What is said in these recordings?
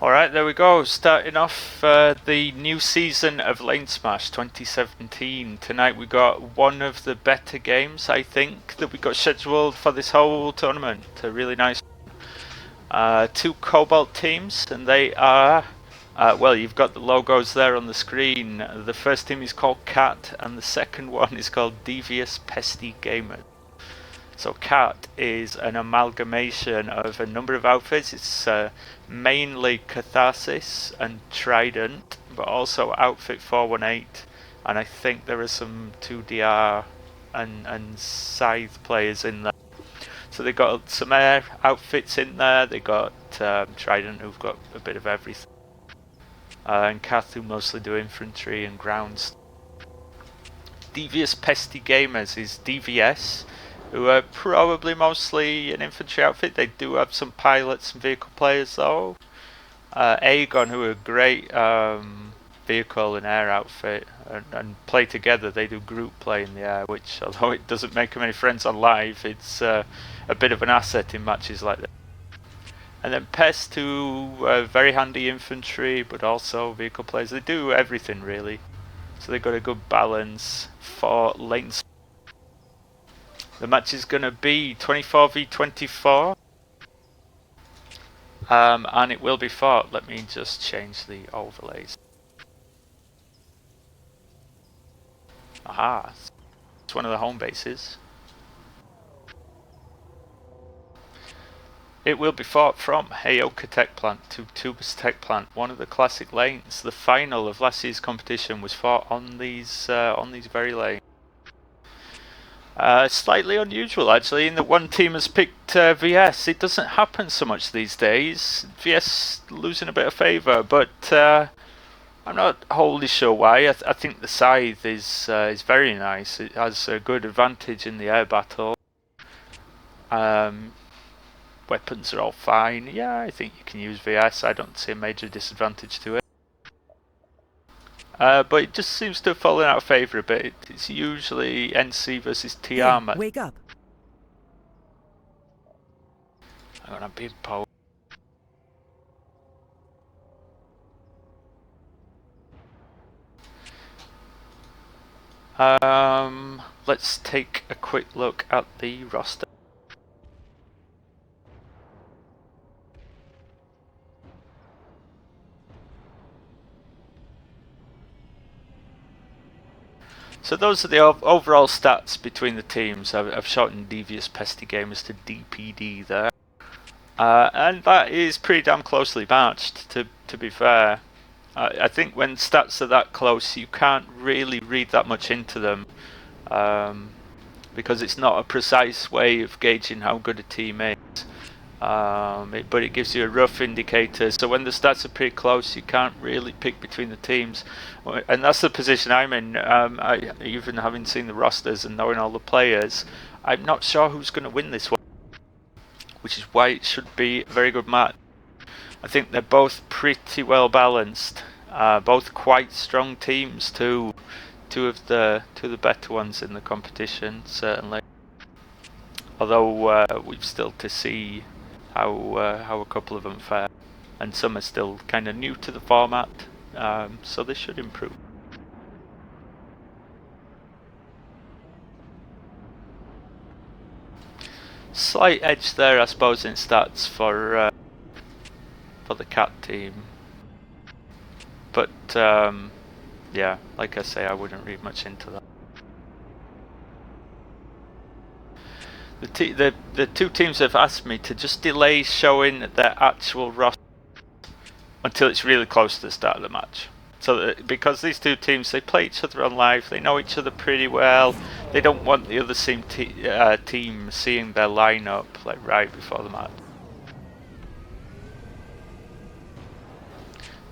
Alright, there we go, starting off the new season of Lanesmash 2017. Tonight we got one of the better games, I think, that we got scheduled for this whole tournament. A really nice two Cobalt teams, and they are, well, you've got the logos there on the screen. The first team is called Cat, and the second one is called Devious, Pesty Gamer. So Cat is an amalgamation of a number of outfits. It's mainly Catharsis and Trident, but also Outfit 418, and I think there are some 2DR and Scythe players in there. So they got some air outfits in there. They got Trident, who've got a bit of everything, and Cath, who mostly do infantry and grounds. Devious Pesty Gamers is DVS, who are probably mostly an infantry outfit. They do have some pilots and vehicle players though. Aegon, who are a great vehicle and air outfit, and play together. They do group play in the air, which, although it doesn't make them any friends on live, it's a bit of an asset in matches like that. And then Pest, who are very handy infantry, but also vehicle players. They do everything really, so they've got a good balance for lanes. The match is going to be 24v24, and it will be fought. Let me just change the overlays. Aha, it's one of the home bases. It will be fought from Heyoka Tech Plant to Tubus Tech Plant, one of the classic lanes. The final of last year's competition was fought on these very lanes. Slightly unusual actually, in that one team has picked VS. It doesn't happen so much these days. VS losing a bit of favour, but I'm not wholly sure why. I think the Scythe is very nice. It has a good advantage in the air battle. Weapons are all fine. Yeah, I think you can use VS. I don't see a major disadvantage to it. But it just seems to have fallen out of favour a bit. It's usually NC versus TR. Hey, wake up! I'm gonna be pole. Let's take a quick look at the roster. So those are the overall stats between the teams. I've shortened Devious Pesty Gamers to DPD there. And that is pretty damn closely matched, to be fair. I think when stats are that close, you can't really read that much into them, because it's not a precise way of gauging how good a team is. But it gives you a rough indicator. So when the stats are pretty close, you can't really pick between the teams, and that's the position I'm in. Even having seen the rosters and knowing all the players, I'm not sure who's going to win this one, which is why it should be a very good match. I think they're both pretty well balanced, both quite strong teams too. Two of the better ones in the competition, certainly. Although we've still to see how a couple of them fare, and some are still kind of new to the format, so they should improve. Slight edge there, I suppose, in stats for the Cat team, but yeah, like I say, I wouldn't read much into that. The two teams have asked me to just delay showing their actual roster until it's really close to the start of the match. So because these two teams, they play each other on live, they know each other pretty well. They don't want the other team seeing their lineup like right before the match.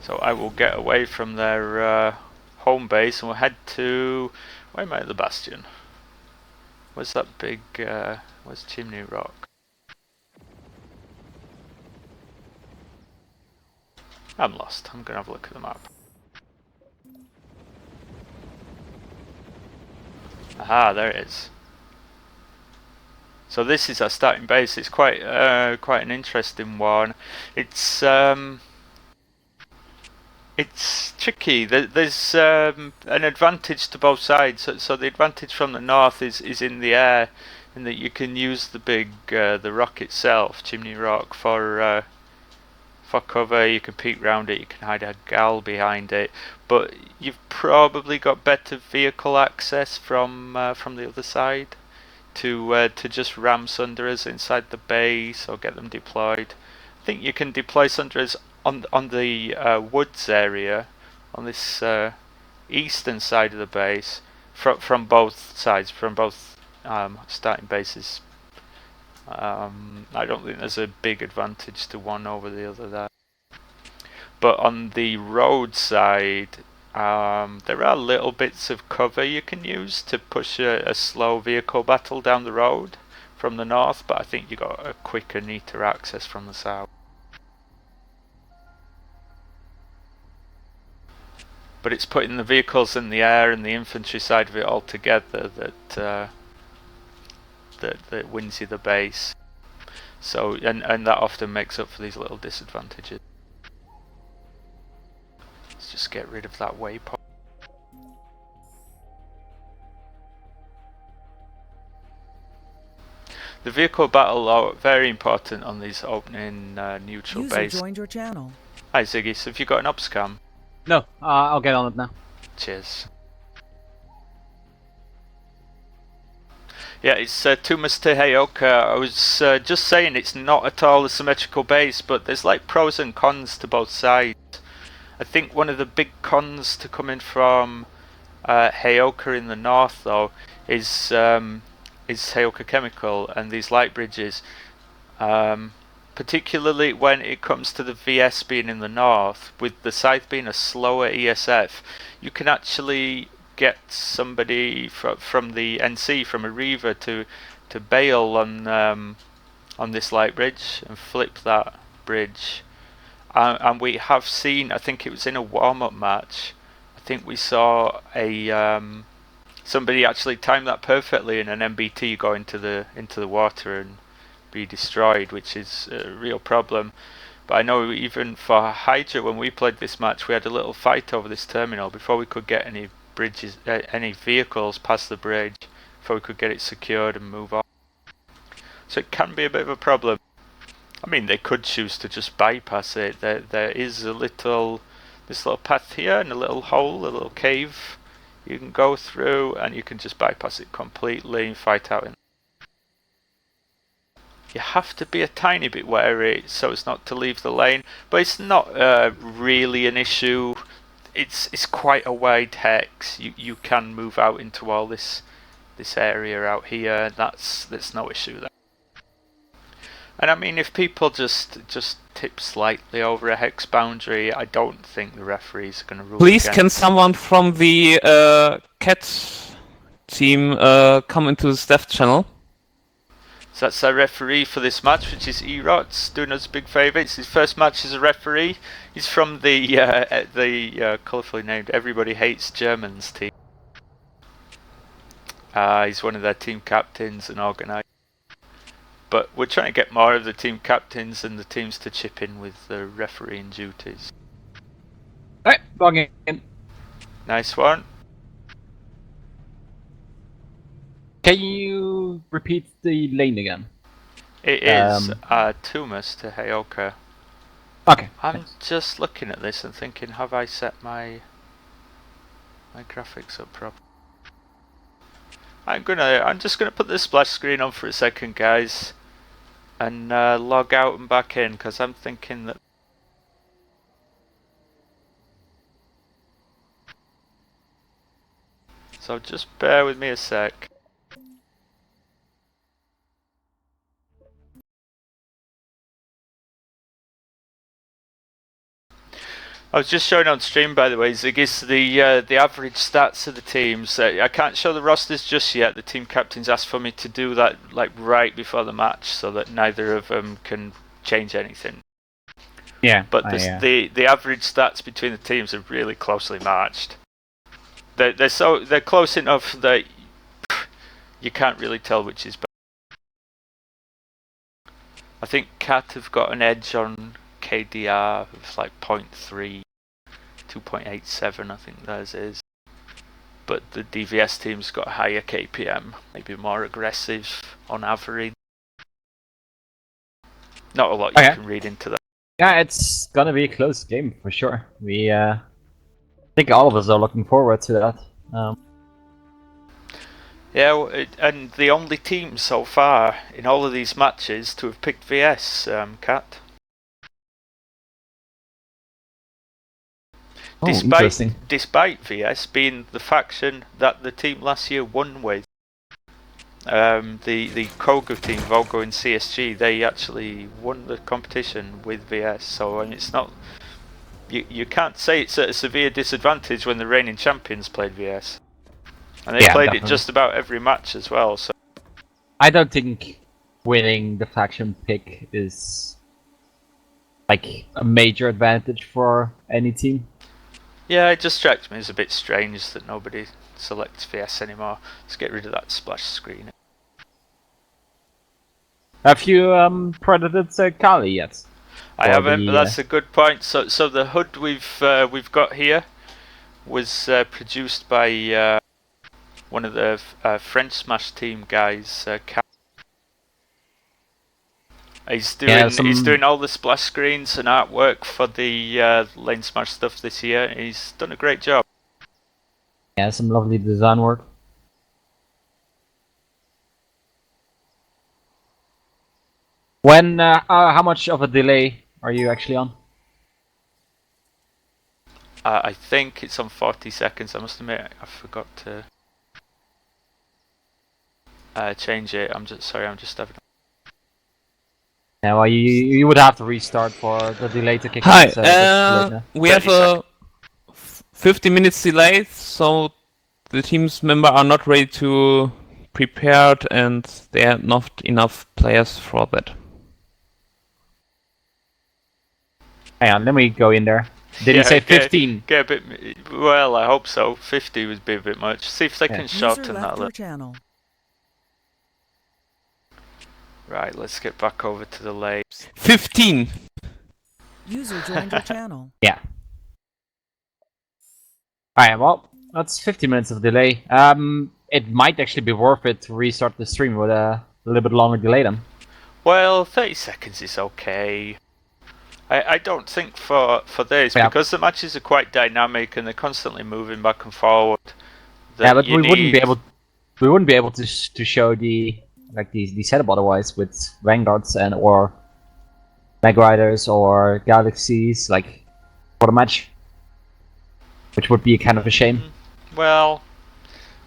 So I will get away from their home base and we'll head to, where am I at the Bastion? Where's that big, where's Chimney Rock? I'm lost. I'm gonna have a look at the map. Aha, there it is. So this is our starting base. It's quite an interesting one. It's It's tricky. There's an advantage to both sides. So the advantage from the north is in the air, in that you can use the rock itself, Chimney Rock, for cover. You can peek round it. You can hide a gal behind it. But you've probably got better vehicle access from the other side to just ram Sunderers inside the base or get them deployed. I think you can deploy Sunderers on the woods area, on this eastern side of the base, from both sides, from both starting bases. I don't think there's a big advantage to one over the other there. But on the road side, there are little bits of cover you can use to push a slow vehicle battle down the road from the north, but I think you got a quicker, neater access from the south. But it's putting the vehicles in the air and the infantry side of it all together that wins you the base. So and that often makes up for these little disadvantages. Let's just get rid of that waypoint. The vehicle battle are very important on these opening neutral bases. Joined your channel. Hi Ziggy, so have you got an ops cam? No, I'll get on it now. Cheers. Yeah, it's Tumas to Heyoka. I was just saying it's not at all a symmetrical base, but there's like pros and cons to both sides. I think one of the big cons to coming from Heyoka in the north, though, is Heyoka Chemical and these light bridges. Particularly when it comes to the VS being in the north, with the Scythe being a slower ESF, you can actually get somebody from the NC, from a Reaver, to bail on this light bridge and flip that bridge. And we have seen, I think it was in a warm-up match, I think we saw a somebody actually time that perfectly and an MBT go into the water and be destroyed, which is a real problem. But I know even for Hydra, when we played this match, we had a little fight over this terminal before we could get any vehicles past the bridge, before we could get it secured and move on. So it can be a bit of a problem. I mean, they could choose to just bypass it. There is this little path here and a little hole, a little cave you can go through, and you can just bypass it completely and fight out in. You have to be a tiny bit wary so as not to leave the lane, but it's not really an issue. It's quite a wide hex. You can move out into all this area out here. That's no issue there. And I mean, if people just tip slightly over a hex boundary, I don't think the referees are going to rule. Please, can someone from the Cat team come into the staff channel? So that's our referee for this match, which is Erots, doing us a big favour. It's his first match as a referee. He's from the colourfully named Everybody Hates Germans team. He's one of their team captains and organiser. But we're trying to get more of the team captains and the teams to chip in with the refereeing duties. Alright, logging in. Nice one. Can you repeat the lane again? It is Tumas to Heyoka. Okay. I'm thanks. just looking at this and thinking, have I set my graphics up properly? I'm just gonna put the splash screen on for a second, guys, and log out and back in, because I'm thinking that. So just bear with me a sec. I was just showing on stream, by the way, Ziggy's the average stats of the teams. I can't show the rosters just yet. The team captains asked for me to do that like right before the match, so that neither of them can change anything. Yeah. But the average stats between the teams are really closely matched. They're close enough that you can't really tell which is better. I think Cat have got an edge on KDR of like 0.3 2.87 I think theirs is. But the DVS team's got higher KPM, maybe more aggressive on average. Not a lot you can read into that. Yeah, it's gonna be a close game for sure. I think all of us are looking forward to that. Yeah, and the only team so far in all of these matches to have picked VS, Kat. Despite VS being the faction that the team last year won with. The Kogu team, Vogo and CSG, they actually won the competition with VS, so I mean, it's not... You can't say it's at a severe disadvantage when the reigning champions played VS. And they played it just about every match as well, so... I don't think winning the faction pick is like a major advantage for any team. Yeah, it just strikes me as a bit strange that nobody selects VS anymore. Let's get rid of that splash screen. Have you predated Kali yet? I haven't, but that's a good point. So the HUD we've got here was produced by one of the French Smash team guys. He's doing all the splash screens and artwork for the Lanesmash stuff this year. He's done a great job. Yeah, some lovely design work. When how much of a delay are you actually on? I think it's on 40 seconds. I must admit, I forgot to change it. I'm just having. Yeah, well, you would have to restart for the delay to kick in. Hi, we have a 50 minutes delay, so the team's members are not ready to prepared and there are not enough players for that. Hang on, let me go in there. Did he say 15? Get a bit, well, I hope so. 50 would be a bit much. See if they can shorten that a little. Right, let's get back over to the lane. 15! User joined your channel. Yeah. Alright, well, that's 50 minutes of delay. It might actually be worth it to restart the stream with a little bit longer delay then. Well, 30 seconds is okay. I don't think for this, because the matches are quite dynamic and they're constantly moving back and forward. Yeah, but we wouldn't be able to show the setup otherwise with Vanguards and or Mag Riders or Galaxies like for the match, which would be kind of a shame. Well,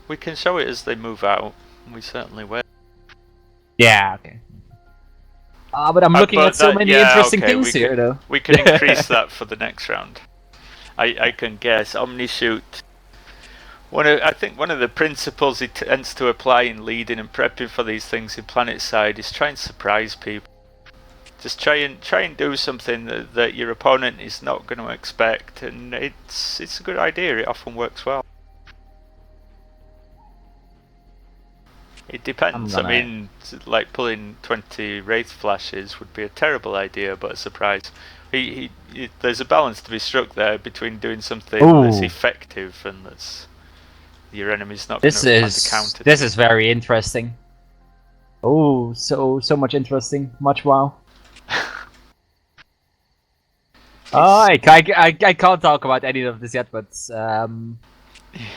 we can show it as they move out. We certainly will. Yeah. Okay. But I'm looking at so many interesting things here, though. We can increase that for the next round. I can guess. Omnishoot. I think one of the principles he tends to apply in leading and prepping for these things in PlanetSide is try and surprise people. Just try and do something that your opponent is not going to expect, and it's a good idea. It often works well. It depends. I mean, like pulling 20 Wraith flashes would be a terrible idea, but a surprise. There's a balance to be struck there between doing something that's effective and that's your enemy's not going to have to counter. This is very interesting. Oh, so much interesting. Much wow. I can't talk about any of this yet, but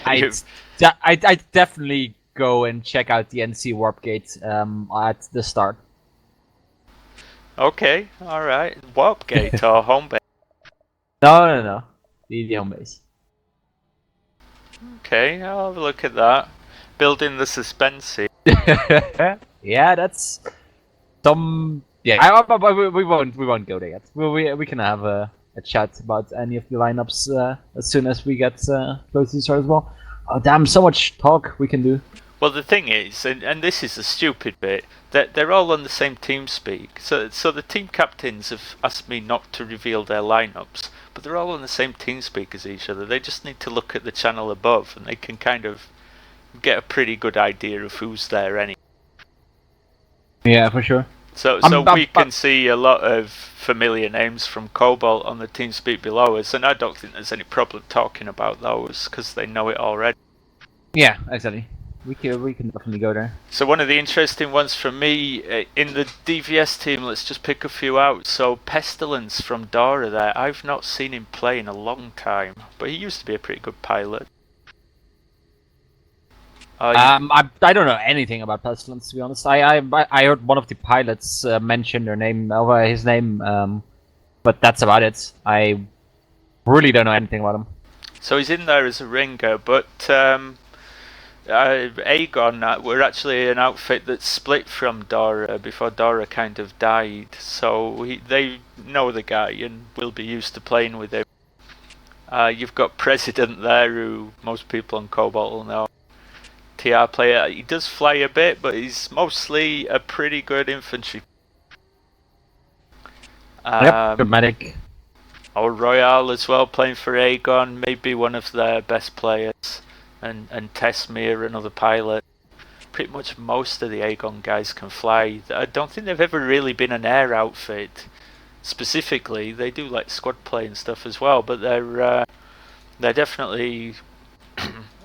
I definitely go and check out the NC Warp Gate at the start. Okay, alright. Warp Gate or home base? No. The home base. Okay, I'll have a look at that. Building the suspense here. Yeah, that's some. Yeah, we won't go there yet. We can have a chat about any of the lineups as soon as we get close to the start as well. Oh damn, so much talk we can do. Well, the thing is, and this is the stupid bit, that they're all on the same team speak. So the team captains have asked me not to reveal their lineups, but they're all on the same team speak as each other. They just need to look at the channel above, and they can kind of get a pretty good idea of who's there anyway. Yeah, for sure. So we can see a lot of familiar names from Cobalt on the TeamSpeak below us, and I don't think there's any problem talking about those because they know it already. Yeah, exactly. We can definitely go there. So one of the interesting ones for me in the Devious team, let's just pick a few out. So Pestilence from Dora there, I've not seen him play in a long time, but he used to be a pretty good pilot. I don't know anything about Pestilence, to be honest. I heard one of the pilots mention his name, but that's about it. I really don't know anything about him. So he's in there as a ringer, but Aegon were actually an outfit that split from Dora before Dora kind of died. So they know the guy and will be used to playing with him. You've got President there, who most people on Cobalt will know. TR player, he does fly a bit, but he's mostly a pretty good infantry. Yep, good medic. Or Royale as well, playing for Aegon, maybe one of their best players. And Tesmir, another pilot. Pretty much most of the Aegon guys can fly. I don't think they've ever really been an air outfit. Specifically, they do like squad play and stuff as well, but they're definitely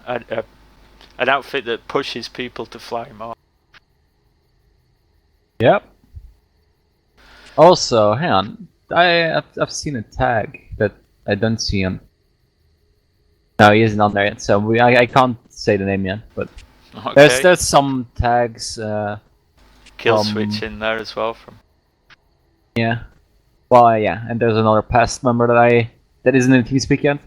an outfit that pushes people to fly more. Yep. Also, hang on. I've seen a tag, but I don't see him. No, he isn't on there yet, so I can't say the name yet. But okay. there's some tags. Kill switch in there as well from. Yeah. Well, yeah, and there's another past member that isn't in TeamSpeak yet.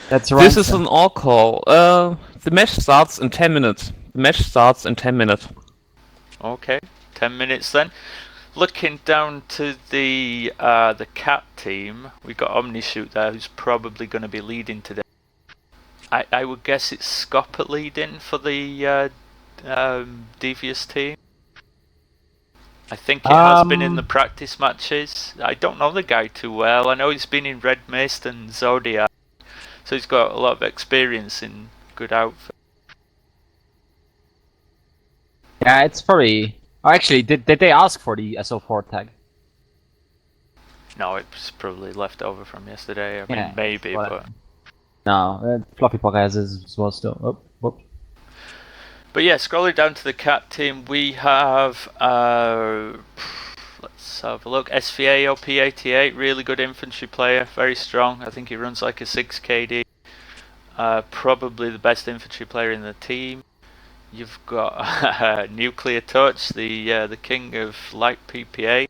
That's right. This is an all call. The match starts in 10 minutes. Okay, 10 minutes then. Looking down to the cat team, we've got Omnishoot there, who's probably going to be leading today. I would guess it's Scopper leading for the Devious team. I think it has been in the practice matches. I don't know the guy too well. I know he's been in Red Mist and Zodiac, so he's got a lot of experience in good outfits. Yeah, it's probably. Actually, did they ask for the SO4 tag? No, it's probably left over from yesterday. I mean, maybe, but no, Fluffy Pocket has his as well still. Oh, whoops. But yeah, scrolling down to the cat team, we have let's have a look. SVA OP88, really good infantry player, very strong. I think he runs like a 6 KD. Probably the best infantry player in the team. You've got Nuclear Touch, the king of light PPA.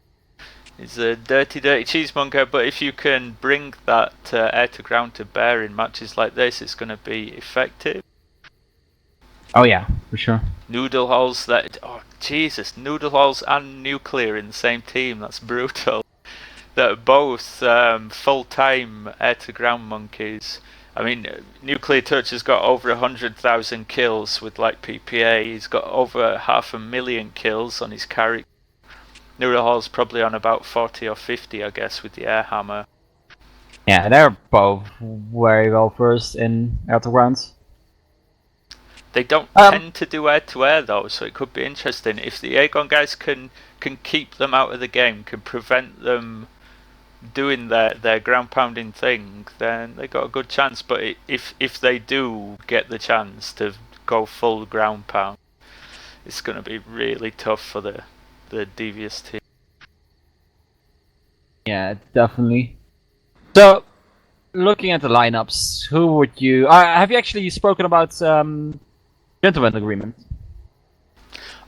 He's a dirty cheesemonger, but if you can bring that air to ground to bear in matches like this, it's going to be effective. Oh yeah, for sure. Noodle holes Noodle holes and Nuclear in the same team. That's brutal. They're both full-time air-to-ground monkeys. I mean, Nuclear Touch has got over 100,000 kills with like PPA. He's got over 500,000 kills on his character. Noodle hole's probably on about 40 or 50, I guess, with the air hammer. Yeah, they're both very well versed in air-to-grounds. They don't tend to do air-to-air though, so it could be interesting. If the Aegon guys can keep them out of the game, can prevent them doing their ground pounding thing, then they got a good chance. But if they do get the chance to go full ground pound, it's going to be really tough for the Devious team. Yeah, definitely. So, looking at the lineups, who would you? Have you actually spoken about gentleman agreement?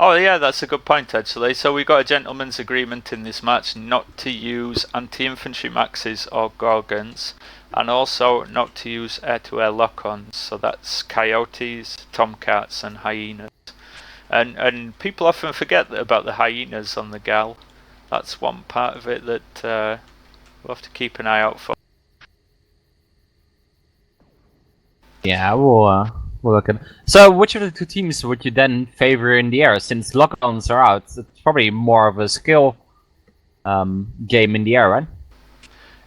Oh yeah, that's a good point actually. So we got a gentleman's agreement in this match not to use anti-infantry maxes or gorgons, and also not to use air-to-air lock-ons. So that's coyotes, tomcats, and hyenas. And people often forget about the hyenas on the gal. That's one part of it that we'll have to keep an eye out for. Yeah, we'll look at. So, which of the two teams would you then favor in the air? Since lock-ons are out, it's probably more of a skill game in the air, right?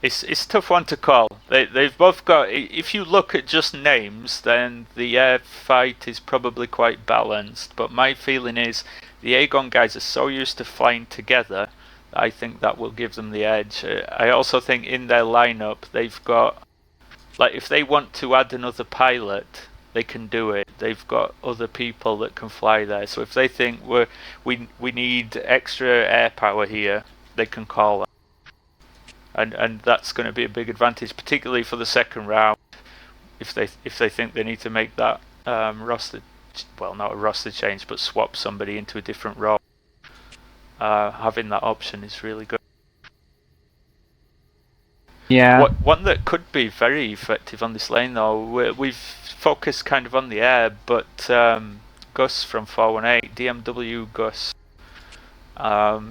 It's a tough one to call. They've both got. If you look at just names, then the air fight is probably quite balanced. But my feeling is the Aegon guys are so used to flying together that I think that will give them the edge. I also think in their lineup they've got, like, if they want to add another pilot, they can do it. They've got other people that can fly there. So if they think we need extra air power here, they can call that. And that's going to be a big advantage, particularly for the second round. If they think they need to make that roster, well, not a roster change, but swap somebody into a different role, having that option is really good. Yeah. One that could be very effective on this lane, though, we've focused kind of on the air, but Gus from 418, DMW Gus,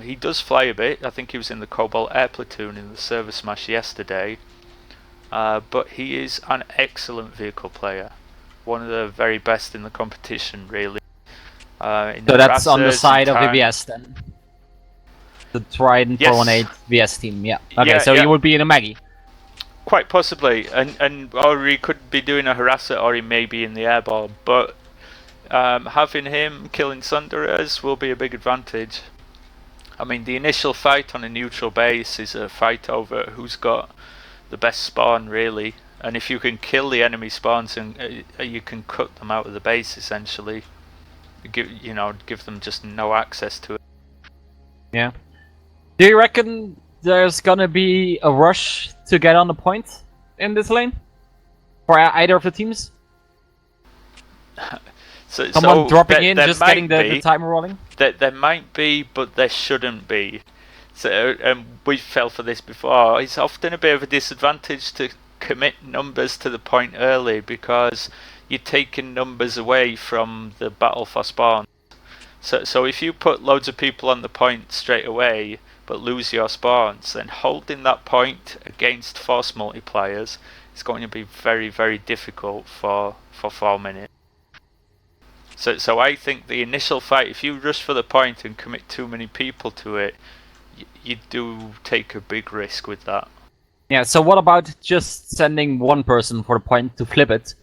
he does fly a bit. I think he was in the Cobalt Air Platoon in the Server Smash yesterday. But he is an excellent vehicle player. One of the very best in the competition, really. So that's on the side of Devious then? The Trident 418 VS team, yeah. Okay, so he would be in a Maggie? Quite possibly, and or he could be doing a harasser, or he may be in the airball, but having him killing Sunderers will be a big advantage. I mean, the initial fight on a neutral base is a fight over who's got the best spawn, really, and if you can kill the enemy spawns and you can cut them out of the base, essentially, give them just no access to it. Yeah. Do you reckon there's gonna be a rush to get on the point in this lane for either of the teams? Someone dropping in, just getting the timer rolling? There might be, but there shouldn't be. So we fell for this before. It's often a bit of a disadvantage to commit numbers to the point early because you're taking numbers away from the battle for spawn. So if you put loads of people on the point straight away but lose your spawns, then holding that point against force multipliers is going to be very, very difficult for 4 minutes. So I think the initial fight, if you rush for the point and commit too many people to it, you do take a big risk with that. Yeah, so what about just sending one person for the point to flip it?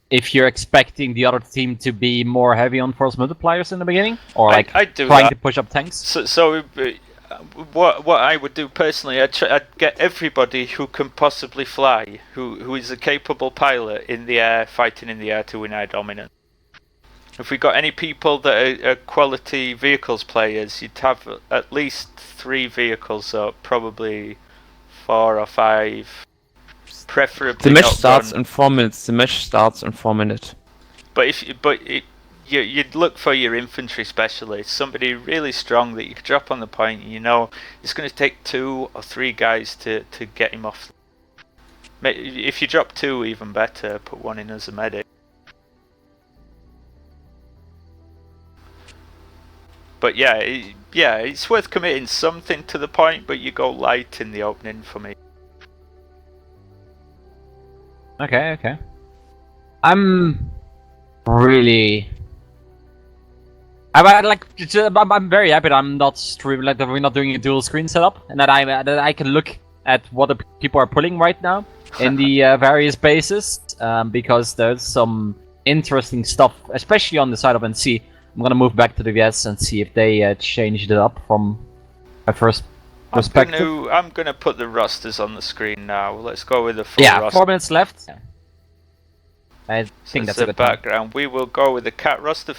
If you're expecting the other team to be more heavy on force multipliers in the beginning? Or like trying to push up tanks? So what I would do personally, I'd get everybody who can possibly fly, who is a capable pilot in the air, fighting in the air to win air dominance. If we got any people that are quality vehicles players, you'd have at least 3 vehicles up, probably 4 or 5, preferably. The match starts in 4 minutes. The match starts in 4 minutes. But you'd look for your infantry specialist, somebody really strong that you could drop on the point. You know, it's going to take 2 or 3 guys to get him off. If you drop 2, even better. Put 1 in as a medic. But yeah, it's worth committing something to the point, but you go light in the opening for me. Okay. I'm very happy that I'm not streaming, like that we're not doing a dual screen setup, and that I can look at what the people are pulling right now in the various bases, because there's some interesting stuff, especially on the side of NC. I'm gonna move back to the VS and see if they changed it up from my first perspective. I'm gonna put the rosters on the screen now. Let's go with the full roster. 4 minutes left. I think that's a good background. We will go with the cat roster.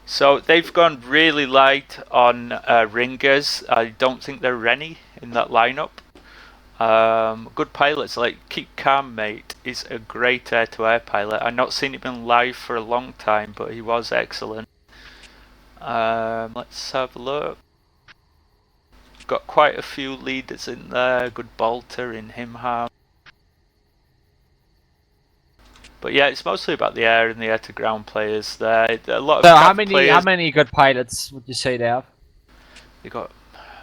So they've gone really light on ringers. I don't think there are any in that lineup. Good pilots like Keep Calm Mate is a great air-to-air pilot. I've not seen him in live for a long time, but he was excellent. Let's have a look. Got quite a few leaders in there. Good bolter in Himham. But yeah, it's mostly about the air and the air-to-ground players there. A lot of so how many good pilots would you say they have? They got,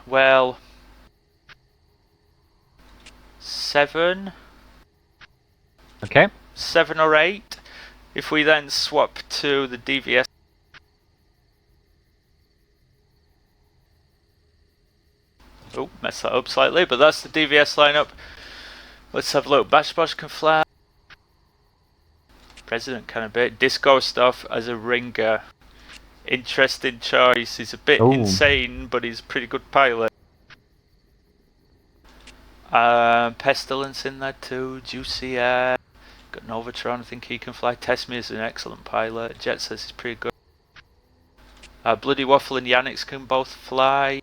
well, 7. Okay. 7 or 8. If we then swap to the Devious. Oh, messed that up slightly, but that's the DVS lineup. Let's have a look. Bash Bosh can fly. President kind of bit. Disco Stuff as a ringer. Interesting choice. He's a bit insane, but he's a pretty good pilot. Pestilence in there too. Juicy Air. Got Novatron, I think he can fly. Tesmi is an excellent pilot. Jet says he's pretty good. Bloody Waffle and Yannick can both fly.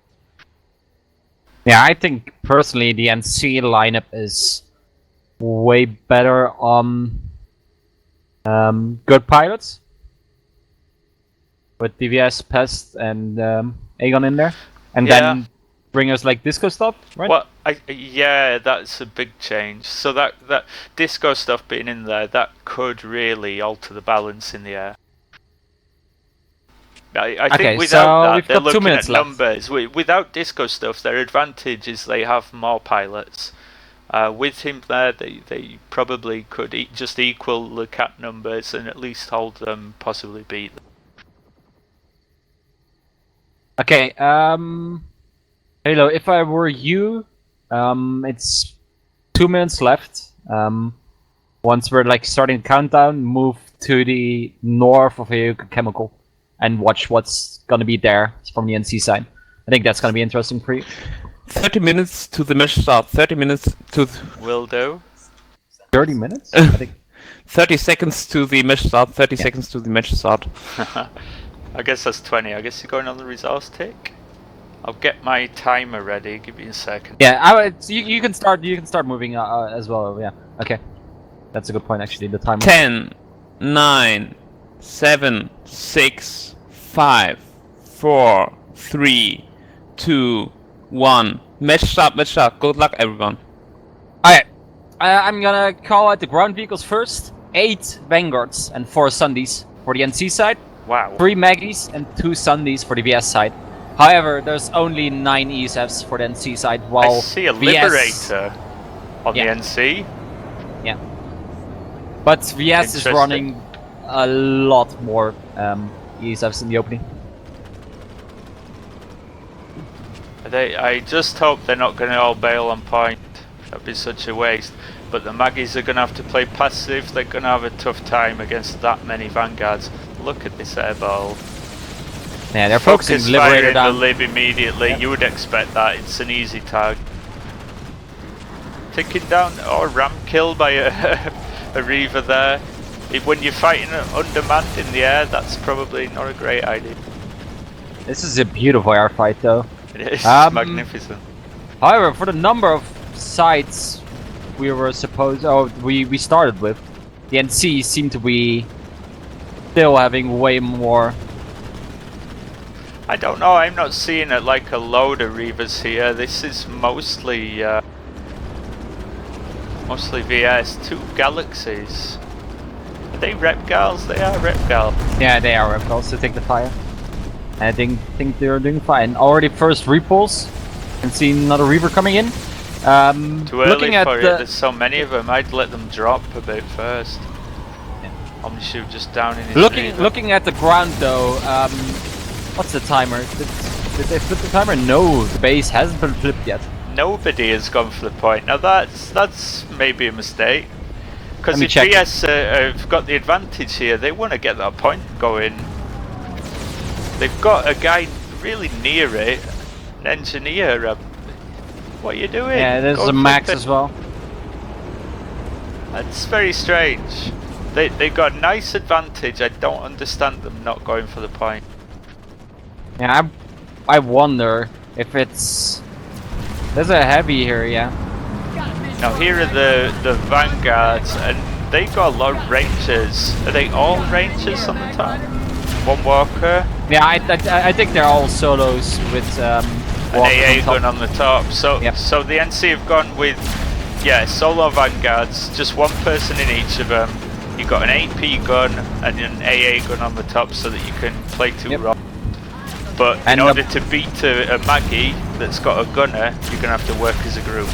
Yeah, I think personally the NC lineup is way better on good pilots. With Devious, Pest, and Aegon in there. And then bring us like Disco Stuff, right? Well, yeah, that's a big change. So that Disco Stuff being in there, that could really alter the balance in the air. I think without that, they're looking at numbers. Without Disco Stuff, their advantage is they have more pilots. With him there, they probably could just equal the cat numbers and at least hold them, possibly beat them. Okay, Halo, if I were you, it's 2 minutes left. Once we're like starting the countdown, move to the north of Hayuka Chemical and watch what's gonna be there from the NC side. I think that's gonna be interesting for you. 30 minutes to the match start. 30 minutes to... Will do. 30 minutes? I think. 30 seconds to the match start. 30 seconds to the match start. I guess that's 20. I guess you're going on the resource tick. I'll get my timer ready. Give me a second. Yeah, you can start. You can start moving as well. Yeah. Okay. That's a good point, actually. The timer. 10, 9, 7, 6, 5, 4, 3, 2, 1. Match start. Match start. Good luck, everyone. Alright. I'm gonna call out the ground vehicles first. 8 Vanguards and 4 Sundays for the NC side. Wow. 3 Maggies and 2 Sundays for the VS side. However, there's only 9 ESFs for the NC side, while I see a VS... Liberator on the NC. Yeah. But VS is running a lot more ESFs in the opening. I just hope they're not going to all bail on point. That'd be such a waste. But the Maggies are going to have to play passive. They're going to have a tough time against that many Vanguards. Look at this airball. Yeah, they're focusing Liberator down. The Lib immediately. Yep. You would expect that. It's an easy tag. Taking down or ram kill by a Reaver there. When you're fighting undermanned in the air, that's probably not a great idea. This is a beautiful air fight, though. It is magnificent. However, for the number of sites we were supposed, we started with, the NC seemed to be still having way more. I don't know. I'm not seeing it like a load of Reavers here. This is mostly VS. 2 Galaxies. Are they Repgals? They are Repgal. Yeah, they are Repgals to take the fire. And I think they're doing fine. Already first repulse. And see another Reaver coming in. Too early for it. There's so many of them. I'd let them drop a bit first. Yeah. Omnishoot just down in his Looking at the ground though, what's the timer? Did they flip the timer? No, the base hasn't been flipped yet. Nobody has gone for the point. Now that's maybe a mistake. Because if VS have got the advantage here, they want to get that point going. They've got a guy really near it, an engineer. What are you doing? Yeah, there's a Max as well. That's very strange. They've got a nice advantage. I don't understand them not going for the point. Yeah, I wonder if it's... There's a heavy here, yeah. Now here are the Vanguards, and they got a lot of Rangers. Are they all Rangers on the top? 1 Walker? Yeah, I think they're all solos with an AA gun on the top. So so the NC have gone with solo Vanguards, just 1 person in each of them. You've got an AP gun and an AA gun on the top so that you can play 2 rounds. But in order to beat a Maggie that's got a gunner, you're gonna have to work as a group.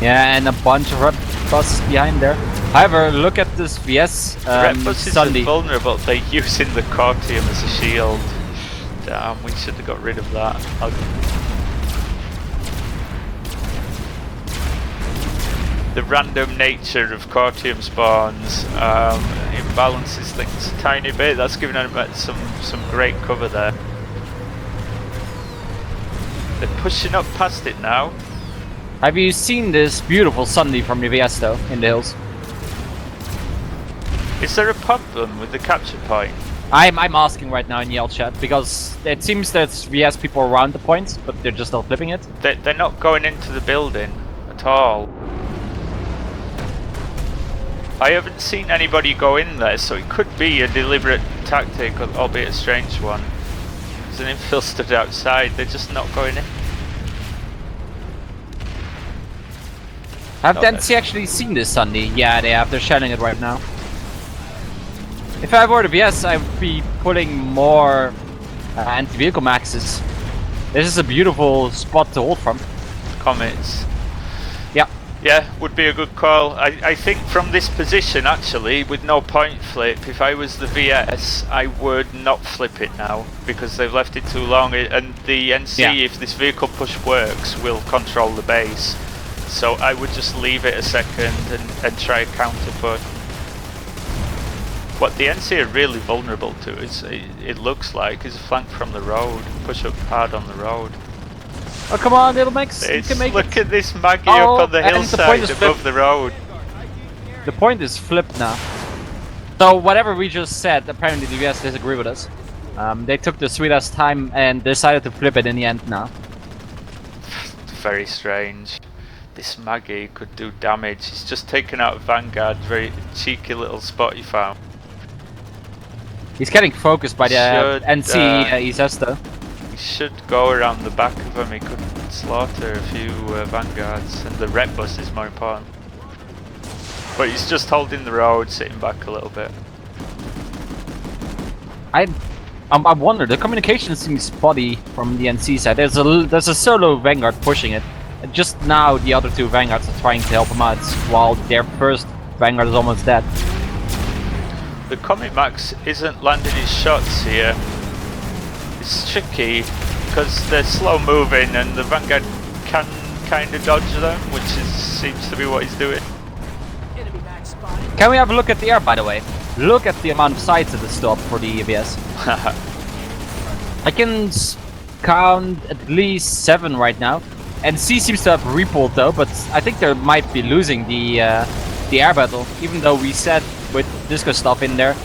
Yeah, and a bunch of Red buses behind there. However, look at this VS Red buses are vulnerable. They're using the Cortium as a shield. Damn, we should have got rid of that. The random nature of Cortium spawns, it rebalances things a tiny bit. That's giving them some great cover there. They're pushing up past it now. Have you seen this beautiful Sunday from Devious though, in the hills? Is there a problem with the capture point? I'm asking right now in Yell chat, because it seems that VS people around the point, but they're just not flipping it. They're not going into the building at all. I haven't seen anybody go in there, so it could be a deliberate tactic, albeit a strange one. There's an infill stood outside, they're just not going in. Have the NC actually seen this Sunday? Yeah, they have. They're shelling it right now. If I were the VS, I would be putting more anti-vehicle maxes. This is a beautiful spot to hold from. Comets. Yeah. Yeah, would be a good call. I think from this position, actually, with no point flip, if I was the VS, I would not flip it now, because they've left it too long, and the NC, if this vehicle push works, will control the base. So I would just leave it a second and try a counter push. What the NC are really vulnerable to is, it looks like, is a flank from the road. Push up hard on the road. Oh, come on, little Max. You can make Look it. at this Maggie up on the and hillside the above the road. The point is flipped now. So whatever we just said, apparently the US disagree with us. They took the sweetest time and decided to flip it in the end now. Very strange. This Maggie could do damage. He's just taken out Vanguard. Very cheeky little spot he found. He's getting focused by the NC he says though. He should go around the back of him. He could slaughter a few Vanguards, and the rep bus is more important. But he's just holding the road, sitting back a little bit. I wonder, the communication seems spotty from the NC side. There's a solo Vanguard pushing it. And just now the other two Vanguards are trying to help him out, while their first Vanguard is almost dead. The Comet Max isn't landing his shots here. It's tricky because they're slow moving and the Vanguard can kind of dodge them, which seems to be what he's doing. Can we have a look at the air, by the way? Look at the amount of sights at the stop for the EBS. I can count at least 7 right now. And C seems to have repulled though, but I think they might be losing the air battle. Even though we said with disco stuff in there,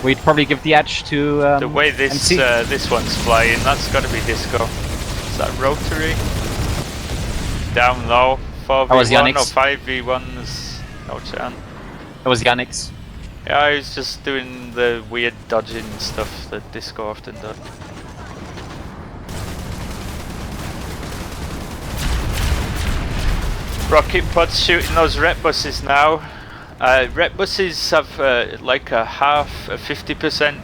we'd probably give the edge to the way this this one's flying, that's got to be disco. Is that rotary? Down low. 4v1 or 5v1's no chance. That was Yannick's. Yeah, I was just doing the weird dodging stuff that disco often does. Rocket pods shooting those rep buses now. Rep buses have like a 50%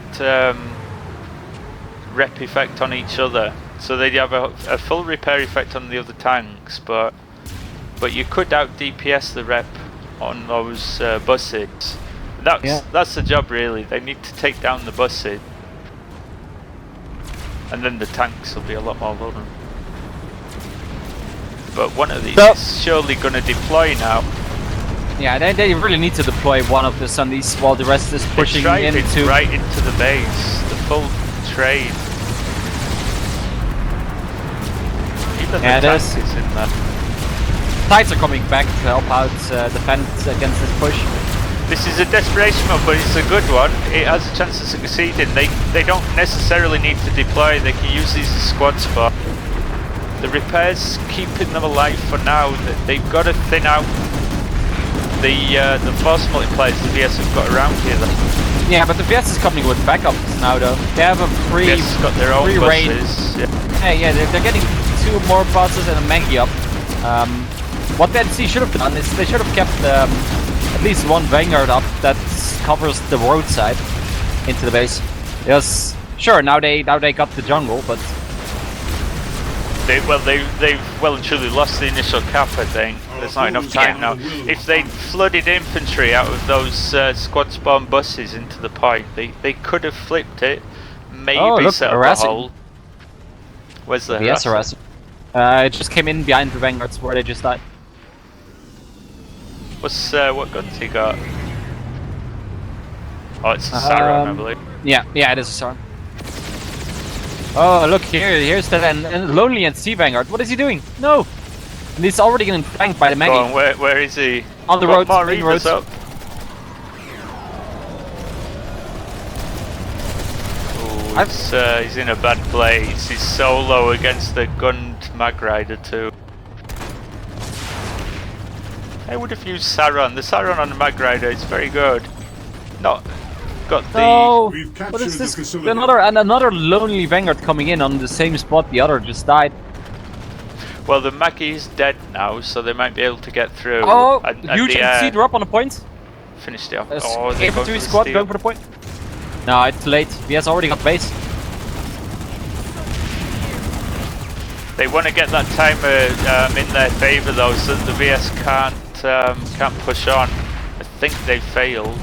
rep effect on each other, so they have a full repair effect on the other tanks, but you could out DPS the rep on those buses. That's the job really. They need to take down the buses, and then the tanks will be a lot more vulnerable. But one of these is surely going to deploy now. Yeah, they really need to deploy one of the Sundays while the rest is pushing right into the base. The full trade. Even the tank is in there. Tides are coming back to help out defend against this push. This is a desperation mode, but it's a good one. It has a chance of succeeding. They don't necessarily need to deploy. They can use these as squad spot. The repairs keeping them alive for now. They've got to thin out the force multipliers the VS have got around here. Yeah, but the VS is coming with backups now though. They have a free got their own buses. Yeah, they're getting 2 more buses and a Maggie up. What the NC should have done is they should have kept at least 1 Vanguard up that covers the roadside into the base. Yes, sure. Now they got the jungle, but they've well and truly lost the initial cap. I think there's not enough time now. If they flooded infantry out of those squad spawn buses into the point, they could have flipped it. Maybe set up a hole. Where's the harassing? It just came in behind the Vanguards where they just died. What guns he got? Oh, it's a Saron, I believe. Yeah, it is a Saron. Oh, look here, here's that and lonely and Sea Vanguard. What is he doing? No! And he's already getting flanked by the Maggie. Go on, where is he? On the road, more main Reavers roads. up. He's in a bad place. He's solo against the gunned Mag Rider too. I would have used Saron. The Saron on the Mag Rider is very good. Not got the. No! We've captured What is the this? facility. Another lonely Vanguard coming in on the same spot the other just died. Well, the Maggie's dead now, so they might be able to get through. Oh! And Huge the, MC drop on the point. finished it off. There's Oh, they infantry squad going for the point. No, it's too late. He has already got base. They want to get that timer in their favour though, so that the VS can't push on. I think they failed.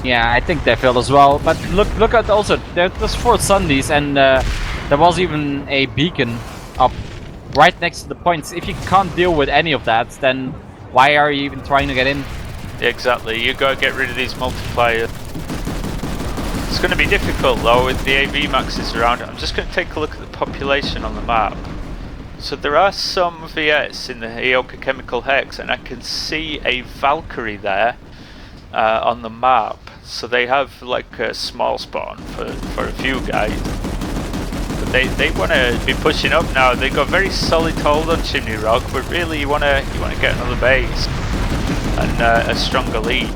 Yeah, I think they failed as well. But look at also there's 4 Sundays and there was even a beacon up right next to the points. If you can't deal with any of that, then why are you even trying to get in? Exactly, you gotta get rid of these multipliers. It's going to be difficult though with the AV maxes around. I'm just going to take a look at the population on the map. So there are some VS in the Ioka Chemical Hex, and I can see a Valkyrie there on the map. So they have like a small spawn for a few guys. But they want to be pushing up now. They got very solid hold on Chimney Rock, but really you want to get another base and a stronger lead.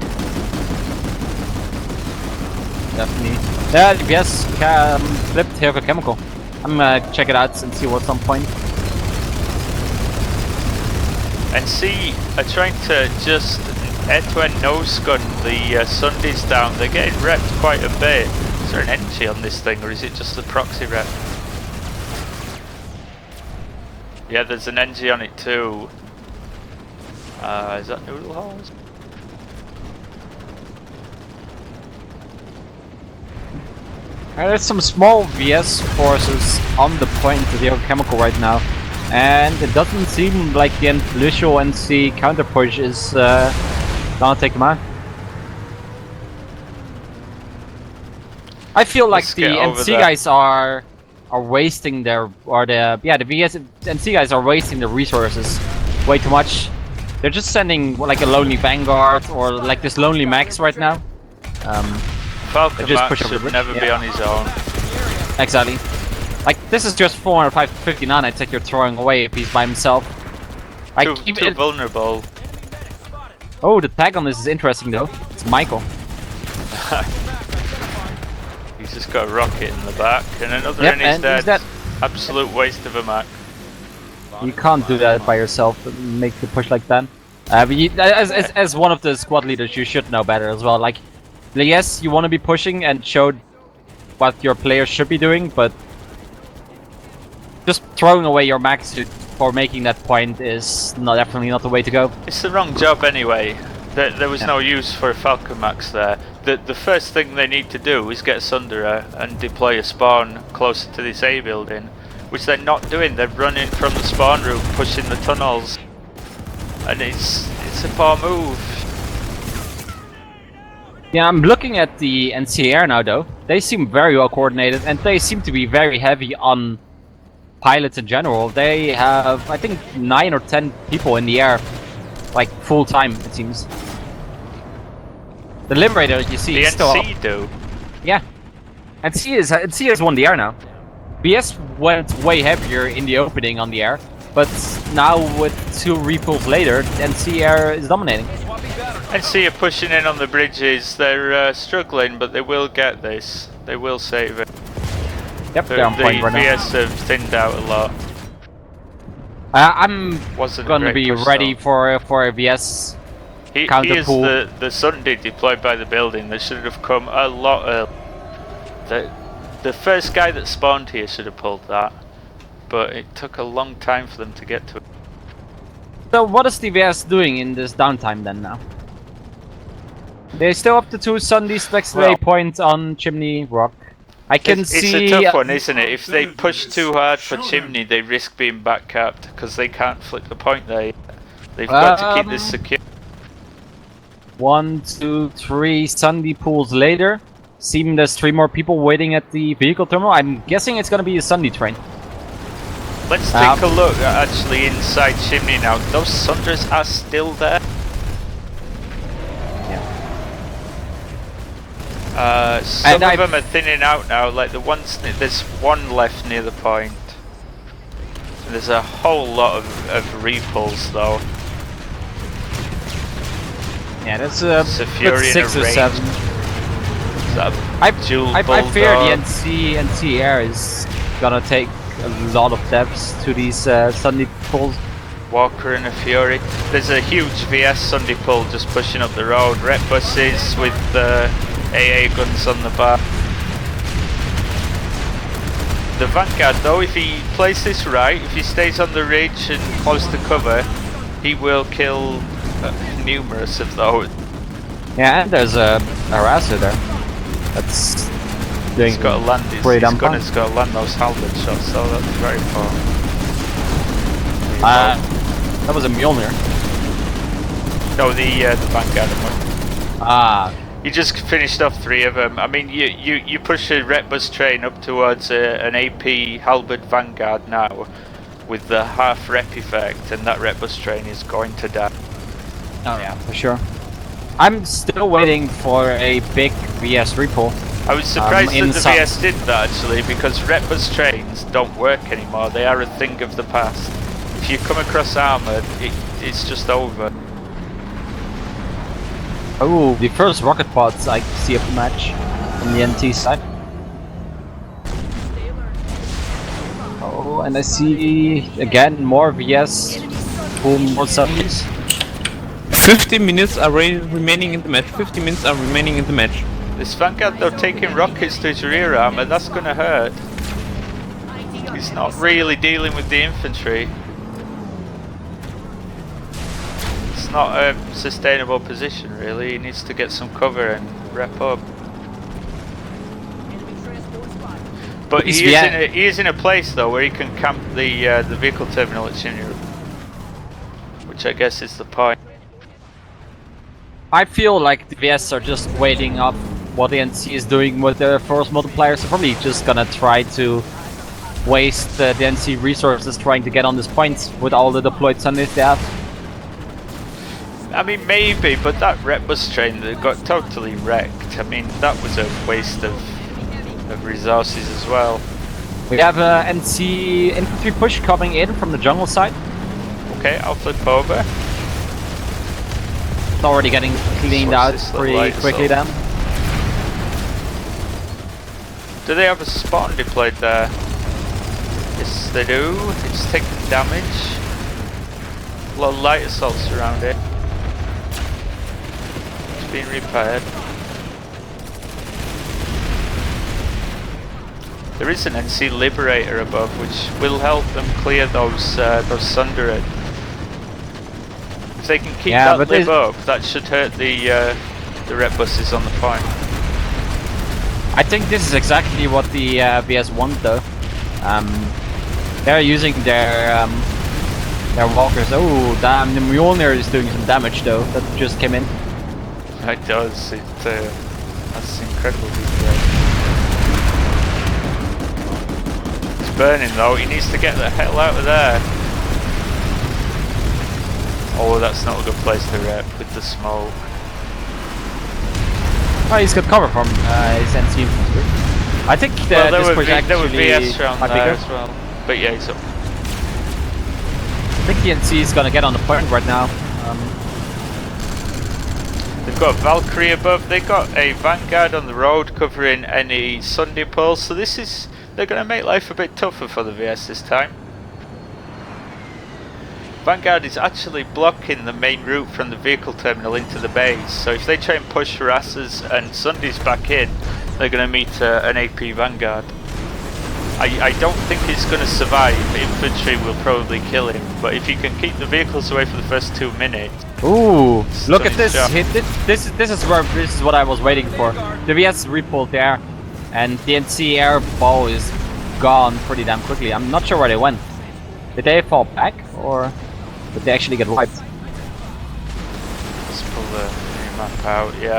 Definitely. Yeah, yes, flipped Ioka Chemical. I'm gonna check it out and see what's on point. And see, are trying to just end-to-end no-scun the Sundays down. They're getting repped quite a bit. Is there an NG on this thing, or is it just the proxy rep? Yeah, there's an NG on it too. Is that Noodle Halls? There's some small VS forces on the point of the Ioka Chemical right now. And it doesn't seem like the initial NC counter push is gonna take them out. I feel like the NC guys are wasting their the VS NC guys are wasting their resources way too much. They're just sending like a lonely Vanguard or like this lonely Max right now. Falcon just Max push over should the never bridge. be on his own. Exactly. Like this is just 459 I think you're throwing away if he's by himself. Like, Too vulnerable. Oh, the tag on this is interesting though. It's Michael. He's just got a rocket in the back, and another Yep, and he's and he's dead. dead. Absolute waste of a Mac. You can't do that by yourself and make the push like that. But you, as one of the squad leaders, you should know better as well. Like, yes, you want to be pushing and show what your players should be doing, but just throwing away your max for making that point is definitely not the way to go. It's the wrong job anyway. There was no use for a Falcon Max there. The first thing they need to do is get Sundera and deploy a spawn closer to this A building, which they're not doing. They're running from the spawn room, pushing the tunnels, and it's a poor move. Yeah, I'm looking at the NCR now though. They seem very well coordinated and they seem to be very heavy on pilots in general. They have, I think, 9 or 10 people in the air, like full time it seems. The Liberator, you see, The is still up. NC do. Yeah, NC has won the air now. BS went way heavier in the opening on the air, but now with 2 repulls later, NC air is dominating. NC are pushing in on the bridges. They're struggling, but they will get this. They will save it. Yep, they're on point right now. VS have thinned out a lot. I'm Wasn't a gonna great be push, ready though. for a VS. He counter is pull. the Sunday deployed by the building. They should have come a lot earlier. The first guy that spawned here should have pulled that, but it took a long time for them to get to it. So what is the VS doing in this downtime then now? They're still up to 2 Sundays next to a point on Chimney Rock. I can see... It's a tough one, isn't it? If they push too hard for Chimney, they risk being backcapped because they can't flip the point there. They've got to keep this secure. 1, 2, 3 Sunday pools later. seem there's 3 more people waiting at the vehicle terminal. I'm guessing it's gonna be a Sunday train. Let's take a look actually inside Chimney now. Those Sunders are still there. Some of them are thinning out now, like the ones, there's one left near the point. And there's a whole lot of repulls though. Yeah, that's Fury 6 in or a 7. I fear the NC Air is gonna take a lot of depths to these Sunday pulls. Walker and a Fury. There's a huge VS Sunday pull just pushing up the road. Rep buses with AA guns on the back. The Vanguard though, if he plays this right, if he stays on the ridge and close to cover, he will kill numerous of those. Yeah, and there's a harasser there. That's doing he's got to land his gunner's got to land those halberd shots, so that's very important. That was a Mjolnir. No, the Vanguard one. You just finished off 3 of them. I mean, you push a Ret Bus train up towards an AP Halberd Vanguard now with the half rep effect, and that Ret Bus train is going to die. Oh yeah, for sure. I'm still waiting for a big VS repull. I was surprised that the VS did that actually, because Ret Bus trains don't work anymore. They are a thing of the past. If you come across armoured, it's just over. Oh, the first rocket pods I see of the match on the NT side. Oh, and I see again more VS, 2 more subbies. 50 minutes are remaining in the match. 50 minutes are remaining in the match. This Vanguard though taking rockets to his rear arm, and that's gonna hurt. He's not really dealing with the infantry. It's not a sustainable position really, he needs to get some cover and rep up. But he is in a place though where he can camp the vehicle terminal at Chimney, which I guess is the point. I feel like the VS are just waiting up what the NC is doing with their force multipliers. They're probably just gonna try to waste the NC resources trying to get on this point with all the deployed Sundays they have. I mean, maybe, but that Ret Bus train that got totally wrecked, I mean, that was a waste of resources as well. We have NC infantry push coming in from the jungle side. Okay, I'll flip over. It's already getting cleaned out pretty quickly then. Do they have a spawn deployed there? Yes, they do. It's taking damage. A lot of light assaults around it. It's being repaired. There is an NC Liberator above, which will help them clear those Sundered. If they can keep that lib up, that should hurt the Ret Buses on the point. I think this is exactly what the VS want though. They're using their walkers. Oh damn, the Mjolnir is doing some damage though, that just came in. It does, that's incredible. It's burning though, he needs to get the hell out of there. Oh, that's not a good place to rep with the smoke. Oh, he's got cover from his NC infantry. I think this push actually VS around there as well. But yeah, he's up. I think the NC is gonna get on the point right now. They've got Valkyrie above, they've got a Vanguard on the road covering any Sunday pulls, so they're gonna make life a bit tougher for the VS this time. Vanguard is actually blocking the main route from the vehicle terminal into the base, so if they try and push harassers and Sundays back in, they're going to meet an AP Vanguard. I don't think he's going to survive. Infantry will probably kill him, but if he can keep the vehicles away for the first 2 minutes. Ooh, look at this! This is what I was waiting for. The VS repulled there, and the NC air ball is gone pretty damn quickly. I'm not sure where they went. Did they fall back, or did they actually get wiped? Let's pull the map out. Yeah.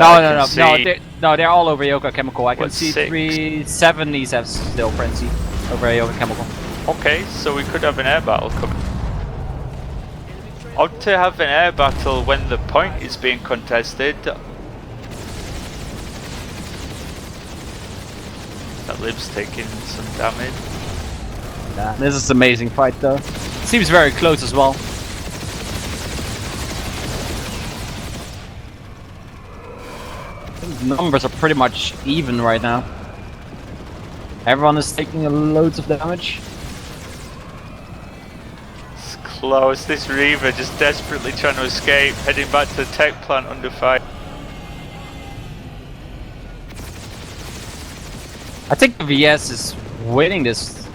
No, they're all over Yoka Chemical. I can What, see 6? 7 ESFs still frenzy over Yoka Chemical. Okay, so we could have an air battle coming. Odd to have an air battle when the point is being contested. That Lib's taking some damage. Yeah, this is an amazing fight though. Seems very close as well. I think the numbers are pretty much even right now. Everyone is taking loads of damage. It's close. This Reaver just desperately trying to escape, heading back to the tech plant under fire. I think the VS is winning this.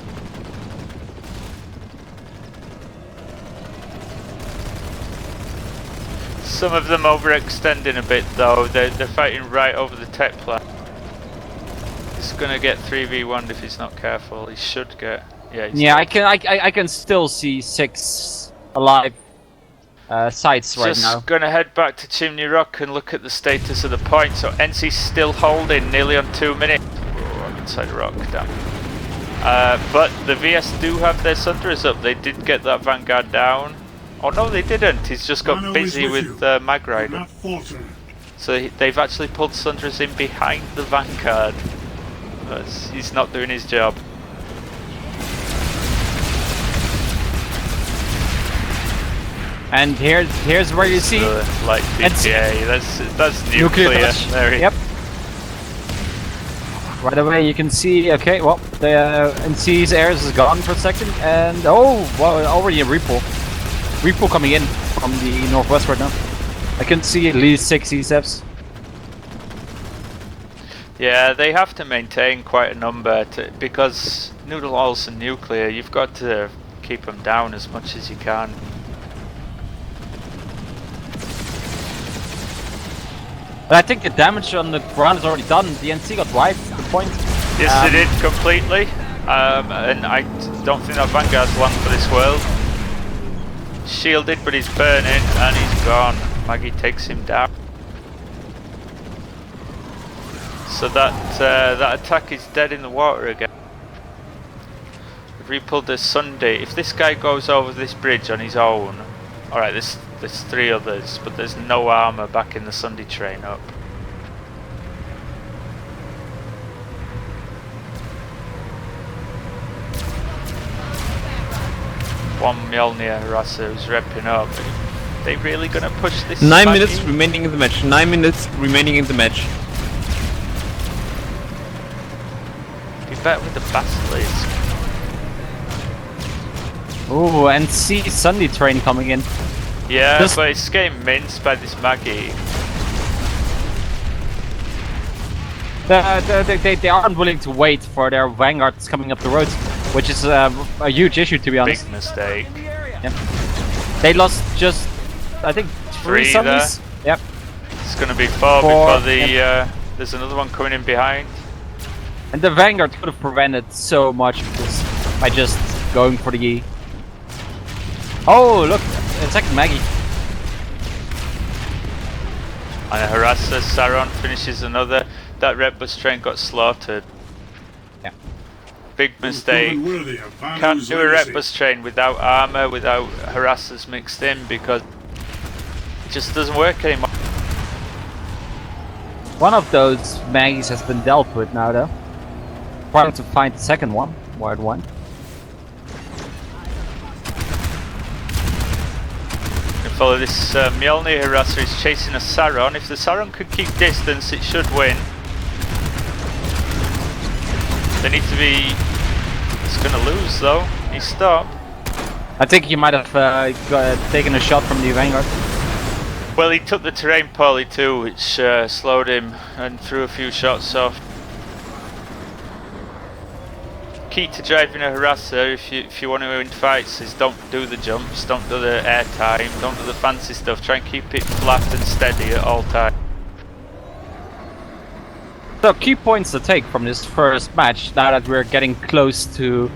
Some of them overextending a bit though. They're fighting right over the tech plant. He's gonna get 3v1 if he's not careful. He should get. Yeah. Yeah, I can still see 6 alive sites right now. Just gonna head back to Chimney Rock and look at the status of the point. So NC's still holding, nearly on 2 minutes. Oh, I'm inside the rock, damn. But the VS do have their Sunderers up. They did get that Vanguard down. Oh no, they didn't. He's just got busy with Mag Rider. So they've actually pulled Sunderers in behind the Vanguard. He's not doing his job. And here's where you see like PTA. That's nuclear. There yep. Right away you can see. Okay, well the NC's airs is gone for a second, and oh, well, already a repull. Repull coming in from the northwest right now. I can see at least 6 ESFs. Yeah, they have to maintain quite a number because Noodle Oils and nuclear. You've got to keep them down as much as you can. But I think the damage on the ground is already done. The NC got wiped at the point. Yes, they did completely. And I don't think that Vanguard's long for this world. Shielded, but he's burning and he's gone. Maggie takes him down. So that attack is dead in the water again. We've repulled the Sunday. If this guy goes over this bridge on his own, alright, there's 3 others, but there's no armour backing the Sunday train up. One Mjolnir harasser who's repping up. Are they really gonna push this? 9 minutes remaining in the match. 9 minutes remaining in the match. Be better with the Basilisk. Oh, NC Sunday train coming in. Yeah, but it's getting minced by this Maggie. They aren't willing to wait for their vanguards coming up the road, which is a huge issue to be honest. Big mistake. Yep. They lost just, I think, 3 Sundays. Yep. It's gonna be 4 before the. There's another one coming in behind. And the vanguard could have prevented so much by just going for the E. Oh, look, a second Maggie. And a harasser, Saron finishes another. That red bus train got slaughtered. Yeah. Big mistake. Can't do a red bus train without armor, without harassers mixed in, because it just doesn't work anymore. One of those Maggies has been dealt with now though. Trying to find the second one, wired one. Follow this Mjolnir harasser is chasing a Saron. If the Saron could keep distance, it should win. They need to be. It's gonna lose though. He stopped. I think he might have taken a shot from the Vanguard. Well, he took the terrain poorly too, which slowed him and threw a few shots off. Key to driving a harasser if you want to win fights is don't do the jumps, don't do the air time, don't do the fancy stuff. Try and keep it flat and steady at all times. So key points to take from this first match now that we're getting close to.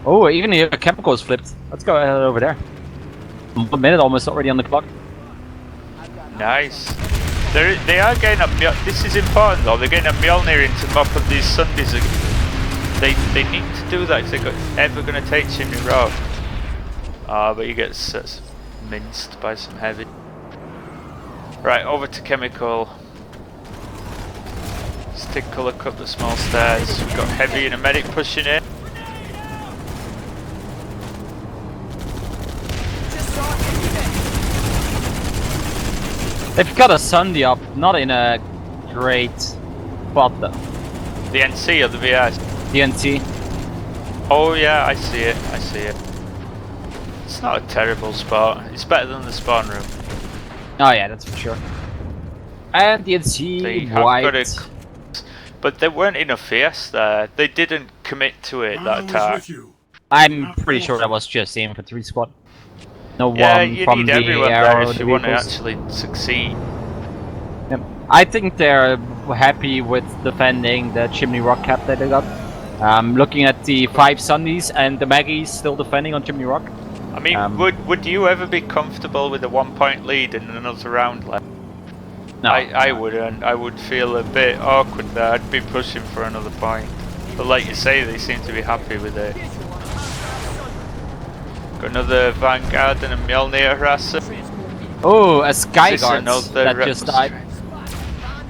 Oh, even the chemical is flipped. Let's go ahead over there. 1 minute almost already on the clock. Nice. They are getting a this is important though, they're getting a Mjolnir into mop up these Sundays again. They need to do that if they're ever going to take Chimney Rock. But he gets minced by some heavy. Right, over to Chemical. Let's take a look up the small stairs. We've got Heavy and a medic pushing in. They've got a Sunday up, not in a great spot though. The NC or the VS? The NC. Oh yeah, I see it, I see it. It's not a terrible spot. It's better than the spawn room. Oh yeah, that's for sure. And the They NC have white. got a, but there weren't enough VS there. They didn't commit to it that attack. I'm pretty sure that was just the infantry squad. No Yeah, one you from need the everyone there aero if you want to vehicles. actually succeed. Yep. I think they're happy with defending the Chimney Rock cap that they got. Looking at the 5 Sundays and the Maggies still defending on Chimney Rock. I mean, would you ever be comfortable with a 1 point lead in another round left? No, I wouldn't. I would feel a bit awkward there. I'd be pushing for another point. But like you say, they seem to be happy with it. Got another Vanguard and a Mjolnir harasser. Oh, a Sky This is Guard another that just died.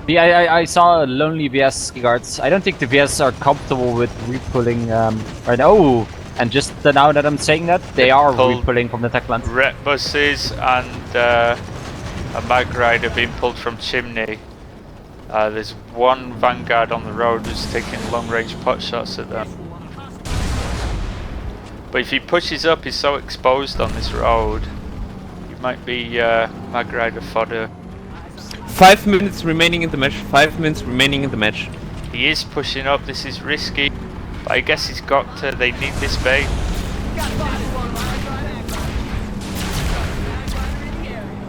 Yeah, I saw a lonely VS Sky Guards. I don't think the VS are comfortable with repulling right now. Oh, and just now that I'm saying that, they are repulling from the Techland. Ret buses and a Mag Rider being pulled from Chimney. There's one Vanguard on the road who's taking long range pot shots at them. But if he pushes up, he's so exposed on this road. He might be Mag Rider fodder. 5 minutes remaining in the match. 5 minutes remaining in the match. He is pushing up, this is risky. But I guess he's got to, they need this bait.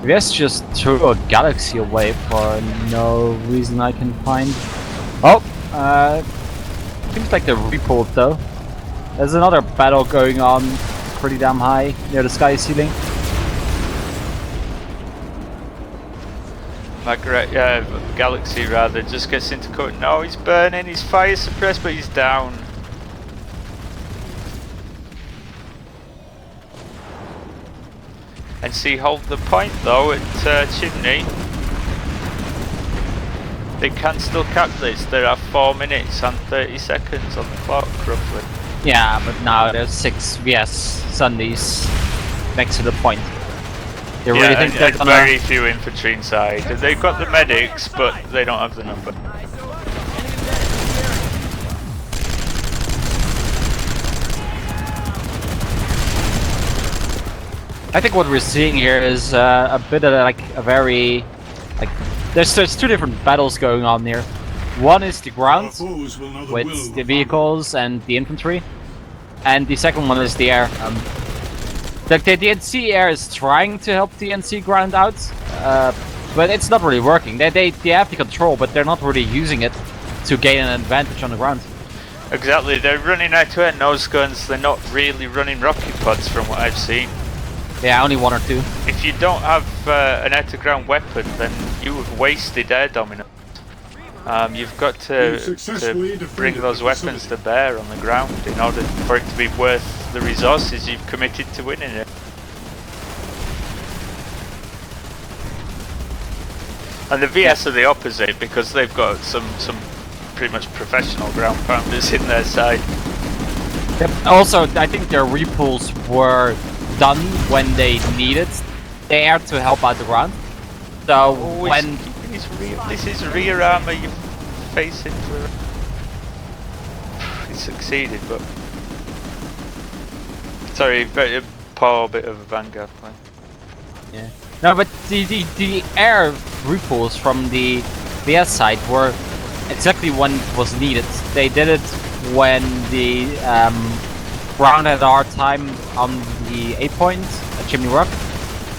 VS just threw a Galaxy away for no reason I can find. Oh, seems like they're repulled though. There's another battle going on pretty damn high near the sky ceiling. Galaxy rather just gets into cover. No, he's burning, he's fire suppressed, but he's down. And see, hold the point though at Chimney. They can still cap this. There are 4 minutes and 30 seconds on the clock roughly. Yeah, but now there's 6 VS Sundays next to the point. They really think they're gonna... very few infantry inside. They've got the medics, but they don't have the number. I think what we're seeing here is a bit of like a very... There's 2 different battles going on here. One is the ground, with the vehicles and the infantry. And the second one is the air. The NC air is trying to help the NC ground out, but it's not really working. They have the control, but they're not really using it to gain an advantage on the ground. Exactly, they're running air-to-air nose guns, they're not really running rocket pods from what I've seen. Yeah, only 1 or 2. If you don't have an air-to-ground weapon, then you have wasted air dominance. You've got to bring those weapons to bear on the ground in order for it to be worth the resources you've committed to winning it. And the VS are the opposite because they've got some pretty much professional ground pounders in their side. Yep. Also, I think their repulls were done when they needed the air to help out the ground. So when this is rear armor, you face into. He succeeded, but sorry, very poor bit of a Vanguard play. Yeah. No, but the air repulls from the VS side were exactly when it was needed. They did it when the ground had a hard time on the 8 point at Chimney Rock.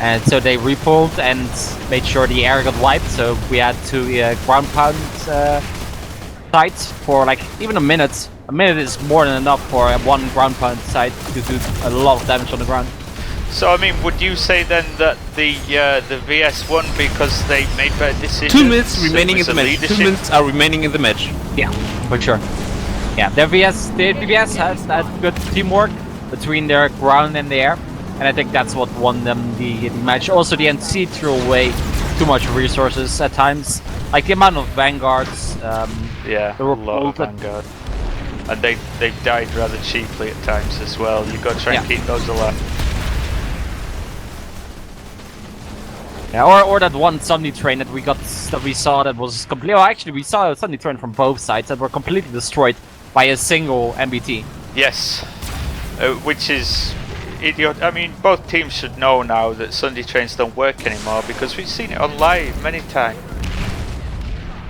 And so they repulled and made sure the air got wiped, so we had to ground pound sites for like even a minute. A minute is more than enough for one ground pound site to do a lot of damage on the ground. So I mean, would you say then that the VS won because they made better decisions? 2 minutes remaining in It was the a match. 2 leadership? minutes are remaining in the match. Yeah, for sure. Yeah, the VS has good teamwork between their ground and the air, and I think that's what won them the match. Also, the NC threw away too much resources at times, like the amount of vanguards. Yeah, There a were lot of both- Vanguard. And they've died rather cheaply at times as well. You've got to try and Yeah. keep those alive. Yeah, or that one Sunday train that we saw that was completely. Well, actually, we saw a Sunday train from both sides that were completely destroyed by a single MBT. Yes, which is idiot. I mean, both teams should know now that Sunday trains don't work anymore because we've seen it on live many times.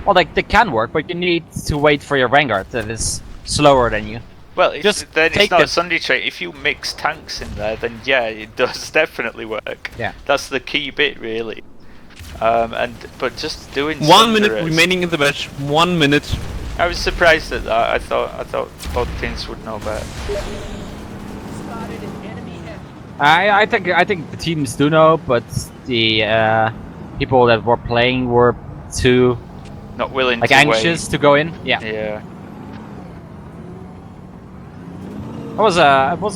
Well, they can work, but you need to wait for your vanguard that is slower than you. Well, then it's take not the- a Sunday train. If you mix tanks in there, then yeah, it does definitely work. Yeah. That's the key bit, really. But just doing 1 minute Sunderers- remaining in the match. 1 minute. I was surprised at that. I thought both teams would know better. I think the teams do know, but the people that were playing were too Not willing like to anxious to go in. Yeah. wait. Yeah. It was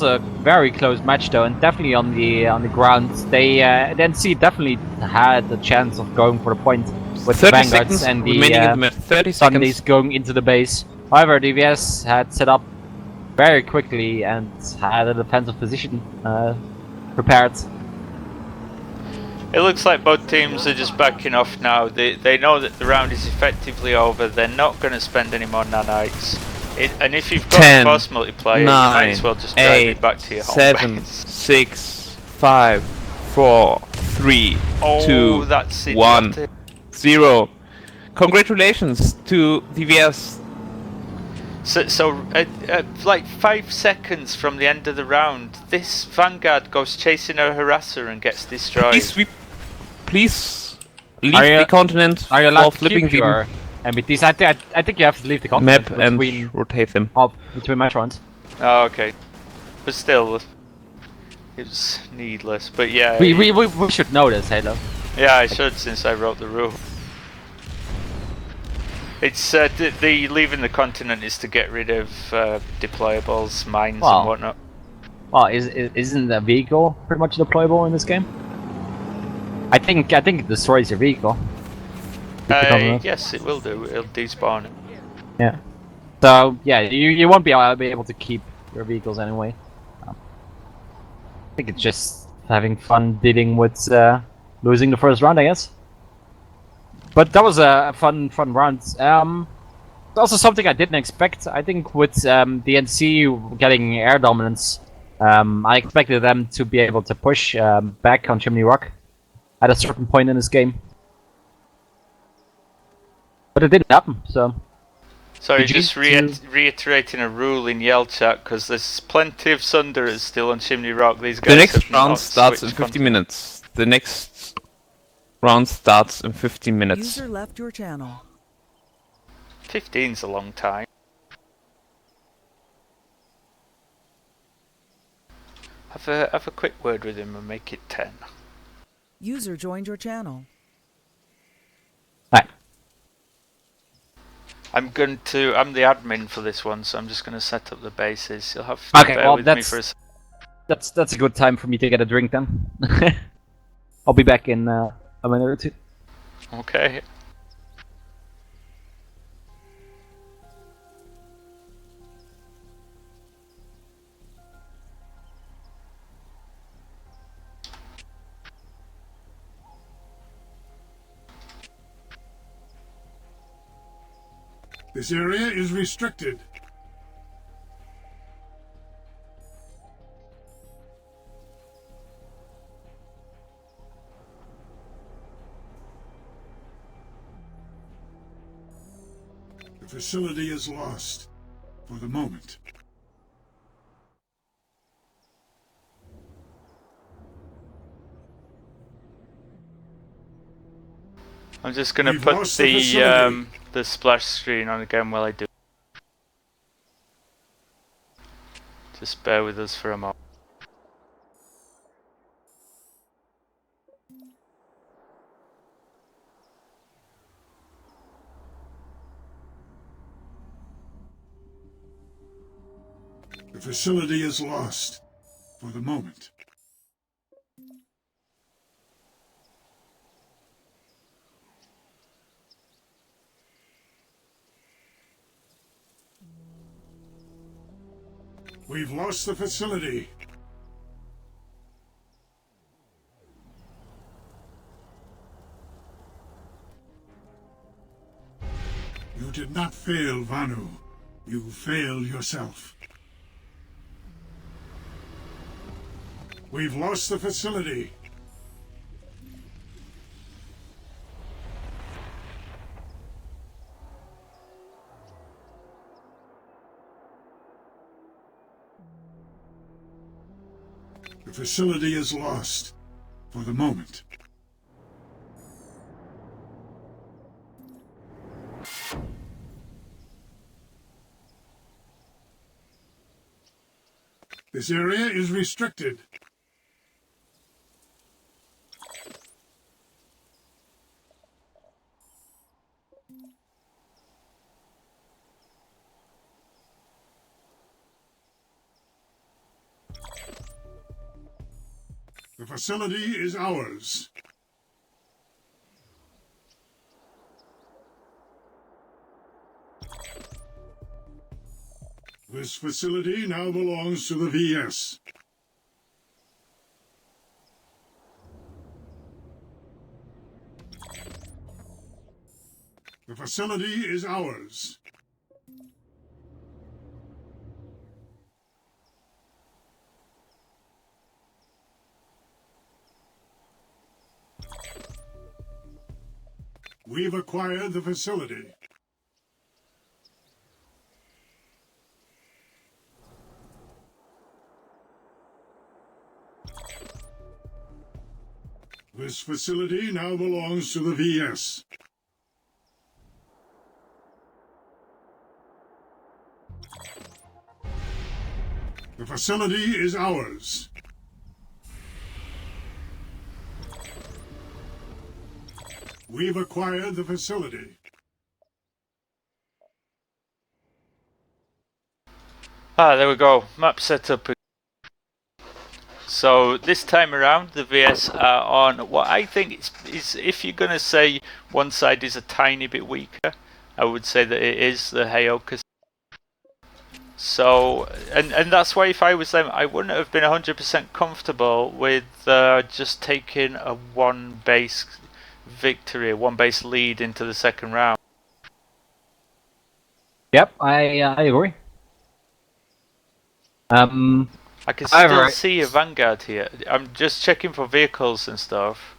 a very close match though, and definitely on the ground they the NC definitely had the chance of going for the point with the 30 vanguards seconds and remaining in the the match. 30 Sundays seconds. going into the base. However, DVS had set up very quickly and had a defensive position prepared. It looks like both teams are just backing off now. They know that the round is effectively over. They're not going to spend any more nanites. And if you've got 10, force multiplier, you might 9, as well just drive 8, it back to your home 7, base. 6, 5, 4, 3, Oh, 2, that's it. 1, 0. Congratulations to DVS. So like 5 seconds from the end of the round, this Vanguard goes chasing a harasser and gets destroyed. Please leave Are you- the continent Are you for allowed to flipping keep your MBTs? I think you have to leave the the continent map and between rotate them. between match rounds. Oh, okay. But still, it's needless. But yeah, We should know this, Halo. yeah, I should since I wrote the rule. It's the leaving the continent is to get rid of deployables, mines, Wow. and whatnot. Well, isn't the vehicle pretty much deployable in this game? I think it destroys your vehicle. Yes, it will do. It'll despawn it. Yeah. So yeah, you won't be able to keep your vehicles anyway. I think it's just having fun dealing with losing the first round, I guess. But that was a fun round. Also something I didn't expect. I think with the NC getting air dominance, I expected them to be able to push back on Chimney Rock at a certain point in this game. But it didn't happen, so... Sorry, Did you just reiterating a rule in Yell chat because there's plenty of Sunderers still on Chimney Rock. These guys The next have not round starts in switched 50 minutes. The next round starts in 15 minutes. User left your channel. 15's a long time. Have a quick word with him and make it 10. User joined your channel. Right. I'm the admin for this one, so I'm just gonna set up the bases. You'll have to Okay, bear well, with me for a that's a good time for me to get a drink then. I'll be back in a minute or two. Okay. This area is restricted. The facility is lost for the moment. I'm just gonna We've put lost the facility. the splash screen on again while I do. Just bear with us for a moment. The facility is lost for the moment. We've lost the facility. You did not fail, Vanu. You failed yourself. We've lost the facility. The facility is lost for the moment. This area is restricted. The facility is ours. This facility now belongs to the VS. The facility is ours. We've acquired the facility. This facility now belongs to the VS. The facility is ours. We've acquired the facility. Ah, there we go. Map setup. So this time around, the VS are on what I think is if you're going to say one side is a tiny bit weaker, I would say that it is the Heyoka. So, and that's why if I was them, I wouldn't have been 100% comfortable with just taking a one base victory, a one base lead into the second round. Yep, I agree. I can still see a Vanguard here. I'm just checking for vehicles and stuff.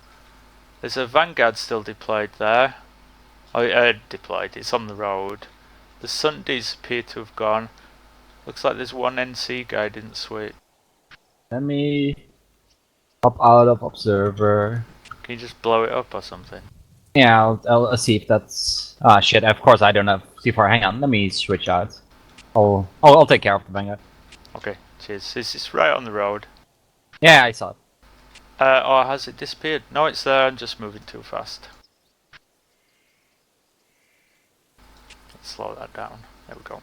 There's a Vanguard still deployed there. Oh, deployed, it's on the road. The Sundays appear to have gone. Looks like there's one NC guy didn't switch. Let me hop out of Observer. Can you just blow it up or something? Yeah, I'll see if that's... Ah, shit, of course I don't have C4. Hang on, let me switch out. I'll take care of the Vanguard. Okay, cheers. This is right on the road. Yeah, I saw it. Or has it disappeared? No, it's there, I'm just moving too fast. Let's slow that down. There we go.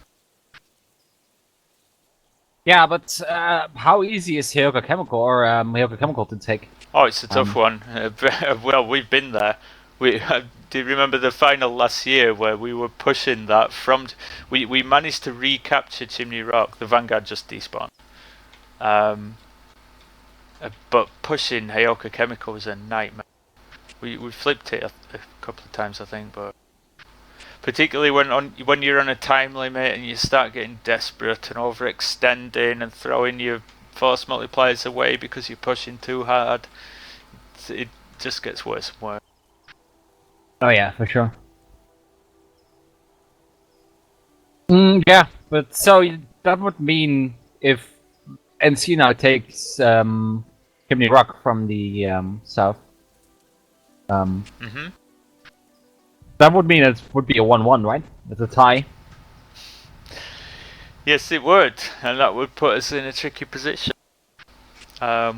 Yeah, but how easy is Heyoka Chemical or Heyoka Chemical to take? Oh, it's a tough one. Well, we've been there. Do you remember the final last year where we were pushing that from... We managed to recapture Chimney Rock. The Vanguard just despawned. But pushing Heyoka Chemical was a nightmare. We flipped it a couple of times, I think, but... Particularly when you're on a time limit and you start getting desperate and overextending and throwing your force multipliers away because you're pushing too hard, it just gets worse and worse. Oh yeah, for sure. Yeah, but so that would mean if NC now takes Chimney Rock from the south, that would mean it would be a 1-1, right? It's a tie. Yes, it would, and that would put us in a tricky position.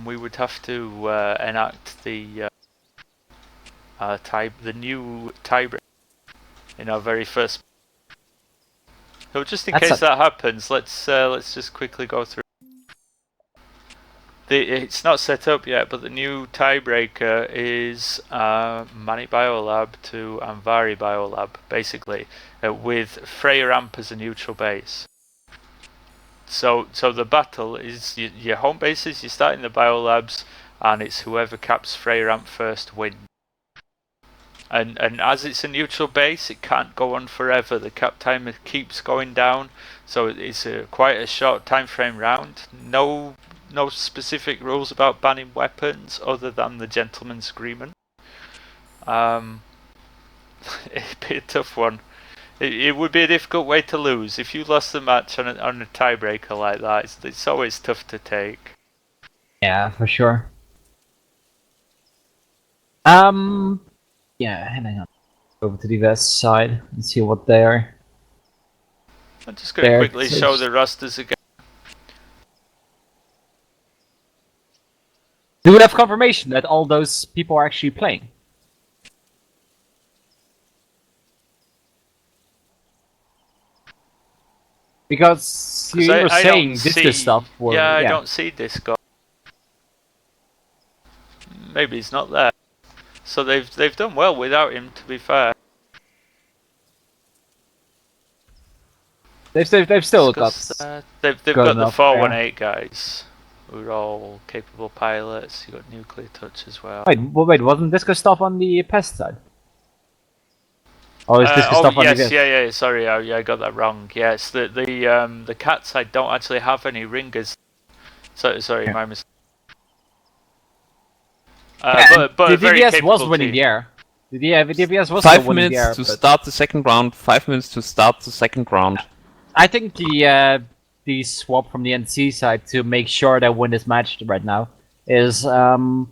We would have to enact the the new tiebreak in our very first. So just in case that happens, let's just quickly go through. It's not set up yet, but the new tiebreaker is Mani Biolab to Anvari Biolab, basically, with Freya Amp as a neutral base. So the battle is your home bases. You start in the Biolabs, and it's whoever caps Freya Amp first wins. And as it's a neutral base, it can't go on forever. The cap timer keeps going down, so it's quite a short time frame round. No specific rules about banning weapons other than the gentleman's agreement. It'd be a tough one. It would be a difficult way to lose if you lost the match on a tiebreaker like that. It's always tough to take. Yeah, for sure. Yeah, hang on. Over to the west side and see what they're. I'm just going to quickly show the rosters again. Do we have confirmation that all those people are actually playing? Because you were saying Disco stuff. Yeah, I don't see Disco. Maybe he's not there. So they've done well without him, to be fair. They've still got. They've got the 418 guys, who are all capable pilots. You got Nuclear Touch as well. Wait, wasn't Disco stuff on the Pest side? Or is Disco stuff on the Pest? Yeah. Sorry, I got that wrong. Yes, the cat side don't actually have any ringers. Sorry, my mistake. But the Devious was winning the air. The Devious was 5 winning the air. 5 minutes to start the second round. 5 minutes to start the second round. I think the swap from the NC side to make sure they win this match right now is to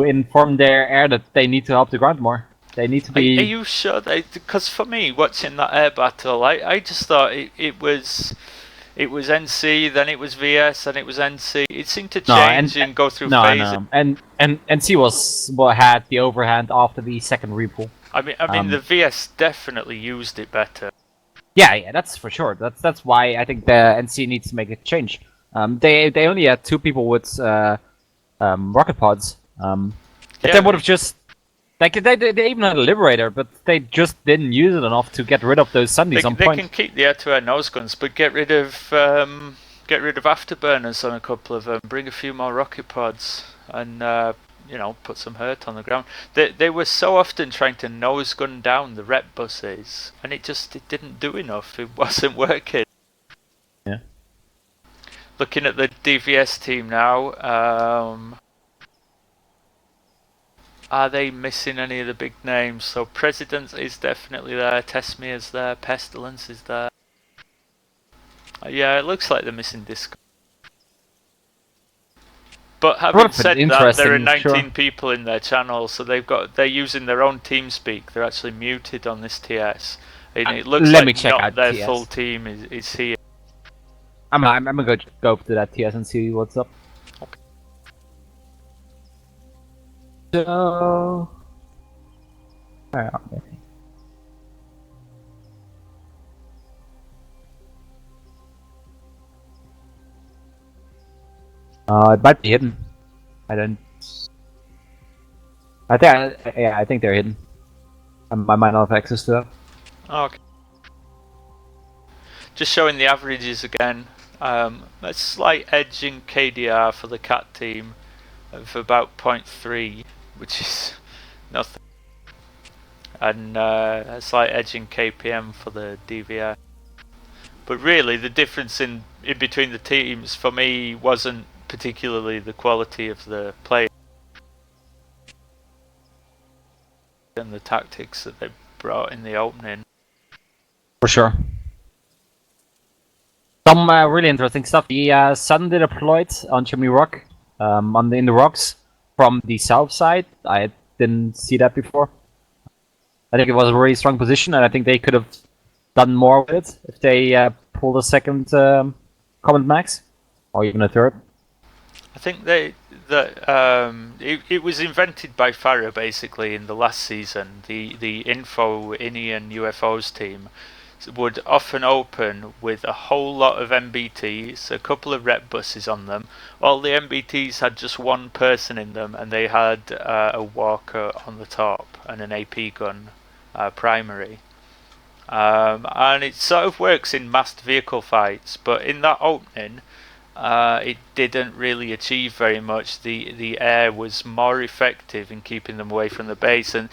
inform their air that they need to help the ground more. They need to be. Are you sure? Because for me, watching that air battle, I just thought it was NC, then it was VS, then it was NC. It seemed to change and go through phases. And NC had the overhand after the second repool. I mean, the VS definitely used it better. Yeah, that's for sure. That's why I think the NC needs to make a change. They only had 2 people with rocket pods. They would have just they even had a Liberator, but they just didn't use it enough to get rid of those Sundays on point. They can keep the air-to-air nose guns, but get rid of afterburners on a couple of them. Bring a few more rocket pods, and put some hurt on the ground. They were so often trying to nose gun down the rep buses, and it didn't do enough. It wasn't working. Yeah. Looking at the DVS team now. Are they missing any of the big names? So President is definitely there, Tesmi is there, Pestilence is there. Yeah, it looks like they're missing Disco. But having said that, there are 19 people in their channel, so they're using their own TeamSpeak. They're actually muted on this TS. And it looks like not their full team is here. I'm gonna go to that TS and see what's up. Okay. So, where are they? It might be hidden. I think they're hidden. I might not have access to that. Okay. Just showing the averages again. A slight edge in KDR for the cat team of about 0.3, which is nothing. And a slight edge in KPM for the DVR. But really, the difference in between the teams for me wasn't particularly the quality of the play and the tactics that they brought in the opening. For sure. Some really interesting stuff. The Sunday deployed on Jimmy Rock, in the rocks from the south side. I didn't see that before. I think it was a really strong position, and I think they could have done more with it if they pulled a second Command Max, or even a third. I think the that it was invented by Farah basically in the last season. The Info Indian UFOs team would often open with a whole lot of MBTs, a couple of rep buses on them. All the MBTs had just one person in them, and they had a walker on the top and an AP gun primary. And it sort of works in massed vehicle fights, but in that opening it didn't really achieve very much. The air was more effective in keeping them away from the base, and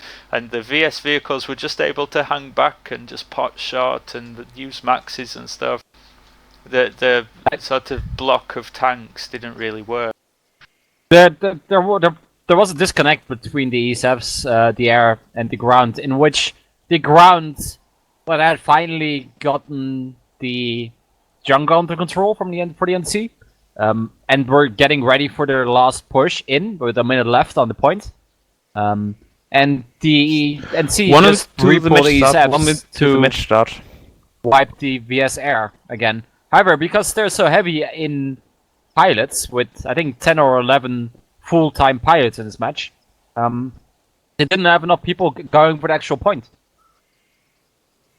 the VS vehicles were just able to hang back and just pot shot and use maxes and stuff. The sort of block of tanks didn't really work. There was a disconnect between the ESFs, the air, and the ground, in which the ground, well, had finally gotten the jungle under control for the NC, and we're getting ready for their last push in with a minute left on the point. And the NC just repulled the ESFs to match start. Wipe the VS air again. However, because they're so heavy in pilots, with I think 10 or 11 full-time pilots in this match, they didn't have enough people going for the actual point.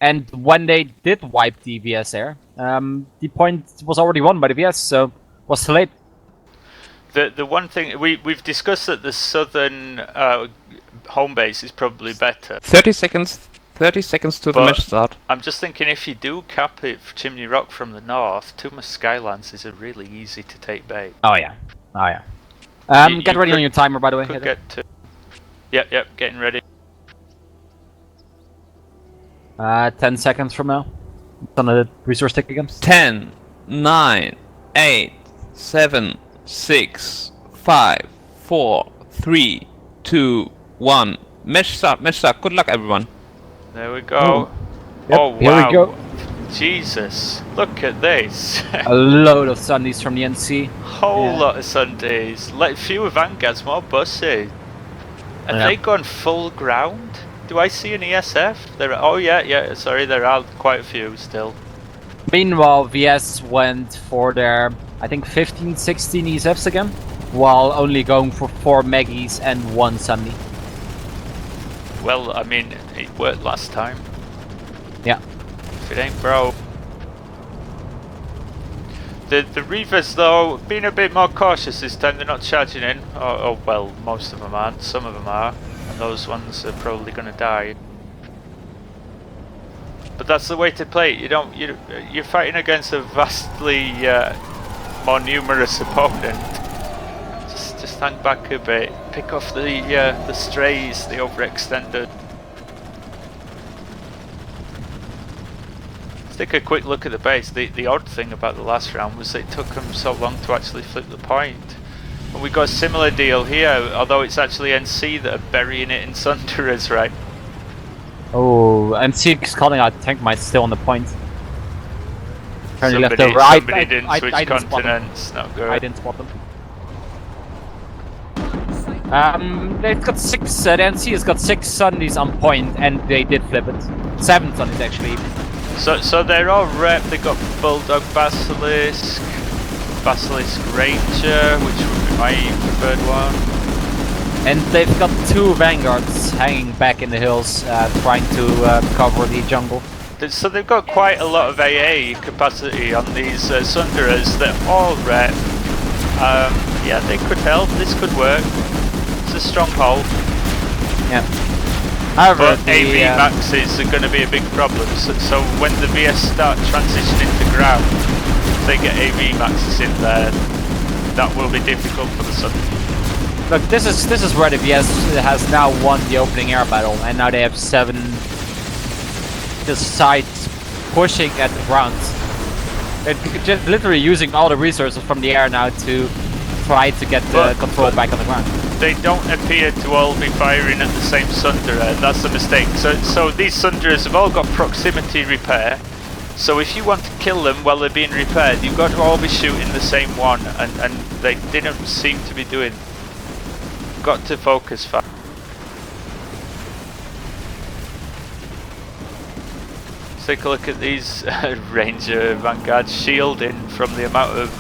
And when they did wipe the VS air, the point was already won by the VS, so it was too late. The one thing we've discussed that the southern home base is probably better. 30 seconds to the match start. I'm just thinking, if you do cap it for Chimney Rock from the north, Tumas Skylands are really easy to take bait. Oh yeah. Get ready on your timer, by the way. Could get to. Yep, getting ready. 10 seconds from now. It's on the resource tick again. 10, 9, 8, 7, 6, 5, 4, 3, 2, 1. Match start. Good luck, everyone. There we go. Yep, oh wow. Here we go. Jesus, look at this. A load of Sundays from the NC. Whole lot of Sundays. Fewer Vanguards, more buses. Have they gone full ground? Do I see an ESF? Sorry, there are quite a few still. Meanwhile, VS went for their, I think, 15, 16 ESFs again, while only going for 4 Meggies and 1 Sunday. Well, I mean, it worked last time. Yeah. If it ain't broke. The Reavers, though, being a bit more cautious this time. They're not charging in. Well, most of them aren't. Some of them are. And those ones are probably going to die. But that's the way to play it. You're fighting against a vastly more numerous opponent. Just hang back a bit. Pick off the strays, the overextended. Let's take a quick look at the base. The odd thing about the last round was it took them so long to actually flip the point. And we got a similar deal here, although it's actually NC that are burying it in Sunderers, right? Oh, NC is calling out tank might still on the point. Somebody didn't switch continents, not good. I didn't spot them. They've got 6, the NC has got 6 Sundays on point, and they did flip it. 7 Sundays actually. So they're all rep. They got Bulldog Basilisk Ranger, which would be my preferred one. And they've got 2 Vanguards hanging back in the hills, trying to cover the jungle. So they've got quite a lot of AA capacity on these Sunderers. They're all rep. Yeah, they could help. This could work. It's a stronghold. Yeah. However, but AV maxes are going to be a big problem. So when the VS start transitioning to ground, if they get AV maxes in there, that will be difficult for the Sun. Look, this is where the VS has now won the opening air battle, and now they have 7 sides pushing at the ground. They're just literally using all the resources from the air now to try to get the control back on the ground. They don't appear to all be firing at the same Sunderer. That's a mistake. So these Sunderers have all got proximity repair. So if you want to kill them while they're being repaired, you've got to all be shooting the same one, and they didn't seem to be doing. Got to focus fast. Let's take a look at these Ranger Vanguard shielding from the amount of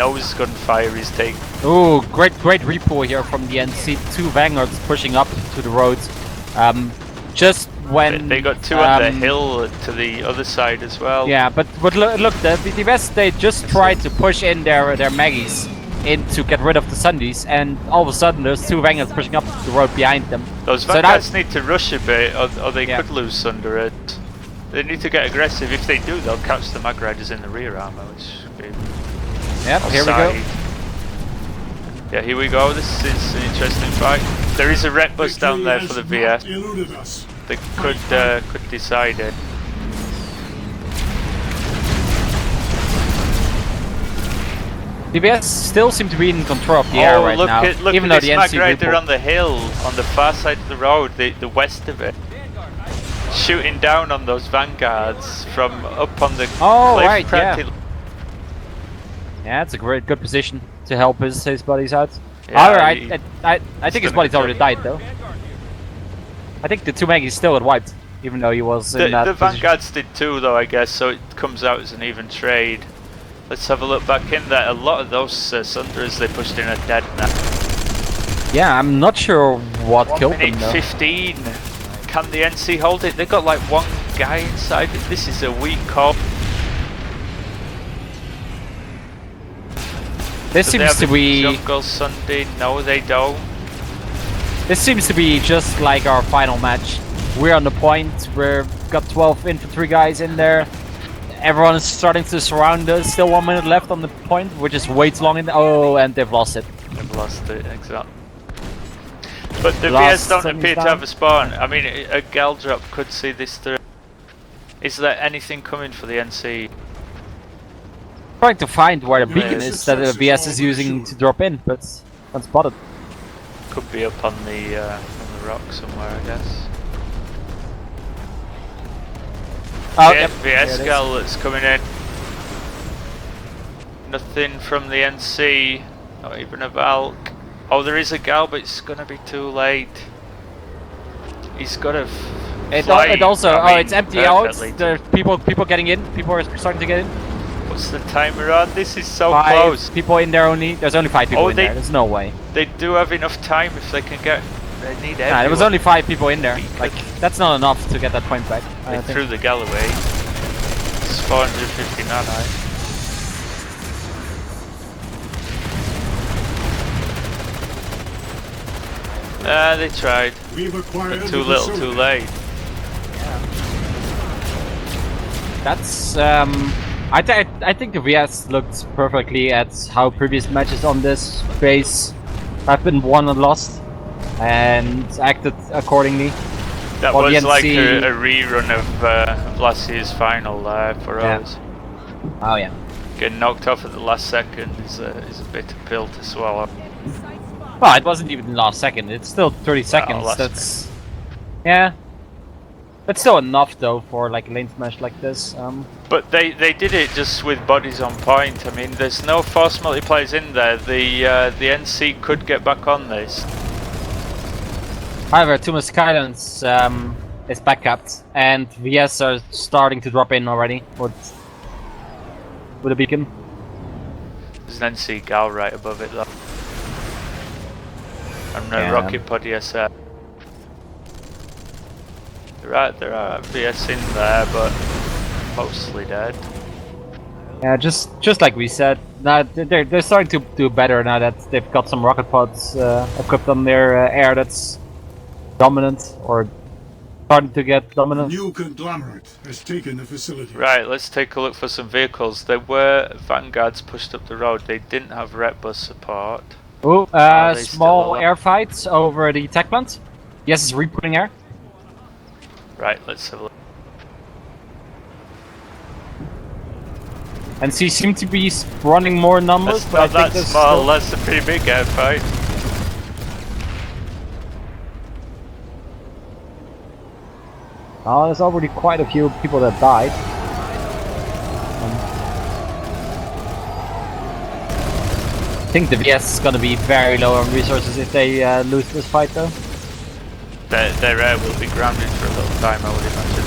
nose gunfire is taking. Ooh, great repo here from the NC. 2 Vanguards pushing up to the road. Just when They got 2 on the hill to the other side as well. Yeah, but look, the West, they just tried to push in their Maggies in to get rid of the Sundays, and all of a sudden there's 2 Vanguards pushing up the road behind them. Those So Vanguards need to rush a bit, or they Yeah. could lose under it. They need to get aggressive. If they do, they'll catch the Mag Riders in the rear armor, which should be Yep, here we go. offside. Yeah, here we go. This is an interesting fight. There is a ret bus down there for the VS. Eluded us. They could decide it. DBS still seem to be in control of the air right look now, look even at though this the Mag NC Rider repo. on the hill, on the far side of the road, the west of it. Shooting down on those Vanguards from up on the Oh, cliff. right, yeah. Yeah, it's a good position to help his buddies out. Yeah, Alright, I think his buddy's already died though. I think the 2 Maggies still had wiped, even though he was in that The position. Vanguards did too, though, I guess, so it comes out as an even trade. Let's have a look back in there. A lot of those Sunderers they pushed in are dead now. Yeah, I'm not sure what killed them Minute though. 15. Can the NC hold it? They've got like 1 guy inside. This is a weak call. This Do they seems have to a be Jungle Sunday? No, they don't. this seems to be just like our final match. We're on the point. We've got 12 infantry guys in there. Everyone is starting to surround us. Still 1 minute left on the point, which is way too long. Oh, and they've lost it. They've lost it, exactly. But the Lost VS don't something appear to down. have a spawn. I mean, a gal drop could see this through. Is there anything coming for the NC? Trying to find where the beacon Yeah, is that the VS is using to drop in, but unspotted. Could be up on the rock somewhere, I guess. Oh, Yeah, yep. VS there it is. gal that's coming in. Nothing from the NC. Not even a Valk. Oh, there is a gal, but it's gonna be too late. He's got to fly. It also, I mean, it's empty out. perfectly. There's people getting in. People are starting to get in. What's the timer on? This is so 5 close. people in there only. There's only 5 people Oh, in they- there. There's no way. They do have enough time if they can get. They need everyone. Nah, there was only 5 people in there. Because- Like, that's not enough to get that point back. I They don't threw think. the gal away. It's 450 nano. They tried. We've acquired But too the little, too facility. late. That's I think the VS looked perfectly at how previous matches on this base have been won and lost, and acted accordingly. That Well, the was like NC a rerun of last year's final for Yeah. us. Oh yeah. Getting knocked off at the last second is a bitter pill to swallow. Well, it wasn't even last second. It's still 30 seconds. last That's yeah. That's still enough though for like a lane smash like this. But they did it just with bodies on point. I mean, there's no force multipliers in there. The NC could get back on this. However, Tumas Skylines is back capped, and VS are starting to drop in already with a beacon. There's an NC gal right above it though. And a Yeah. rocket pod ESR. There are VS in there, but mostly dead. Yeah, just like we said, now they're starting to do better now that they've got some rocket pods equipped on their air that's dominant or starting to get A dominant. new conglomerate has taken the facility. Right, let's take a look for some vehicles. There were Vanguards pushed up the road. They didn't have ret bus support. Ooh, Are they still small alive? air fights over the tech plant. Yes, it's re-putting air. Right, let's have a look. And she seem to be running more numbers, That's but I not think that there's small, still- that's a pretty big airfight. Oh, there's already quite a few people that died. I think the VS is gonna be very low on resources if they lose this fight though. Their air will be grounded for a little time, I would imagine.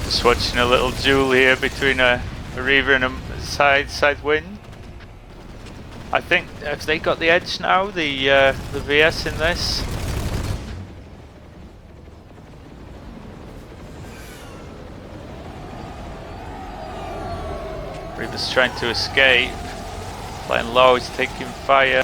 Just watching a little duel here between a Reaver and a side wind. I think, have they got the edge now, the VS in this? Reaver's trying to escape. Flying low, he's taking fire.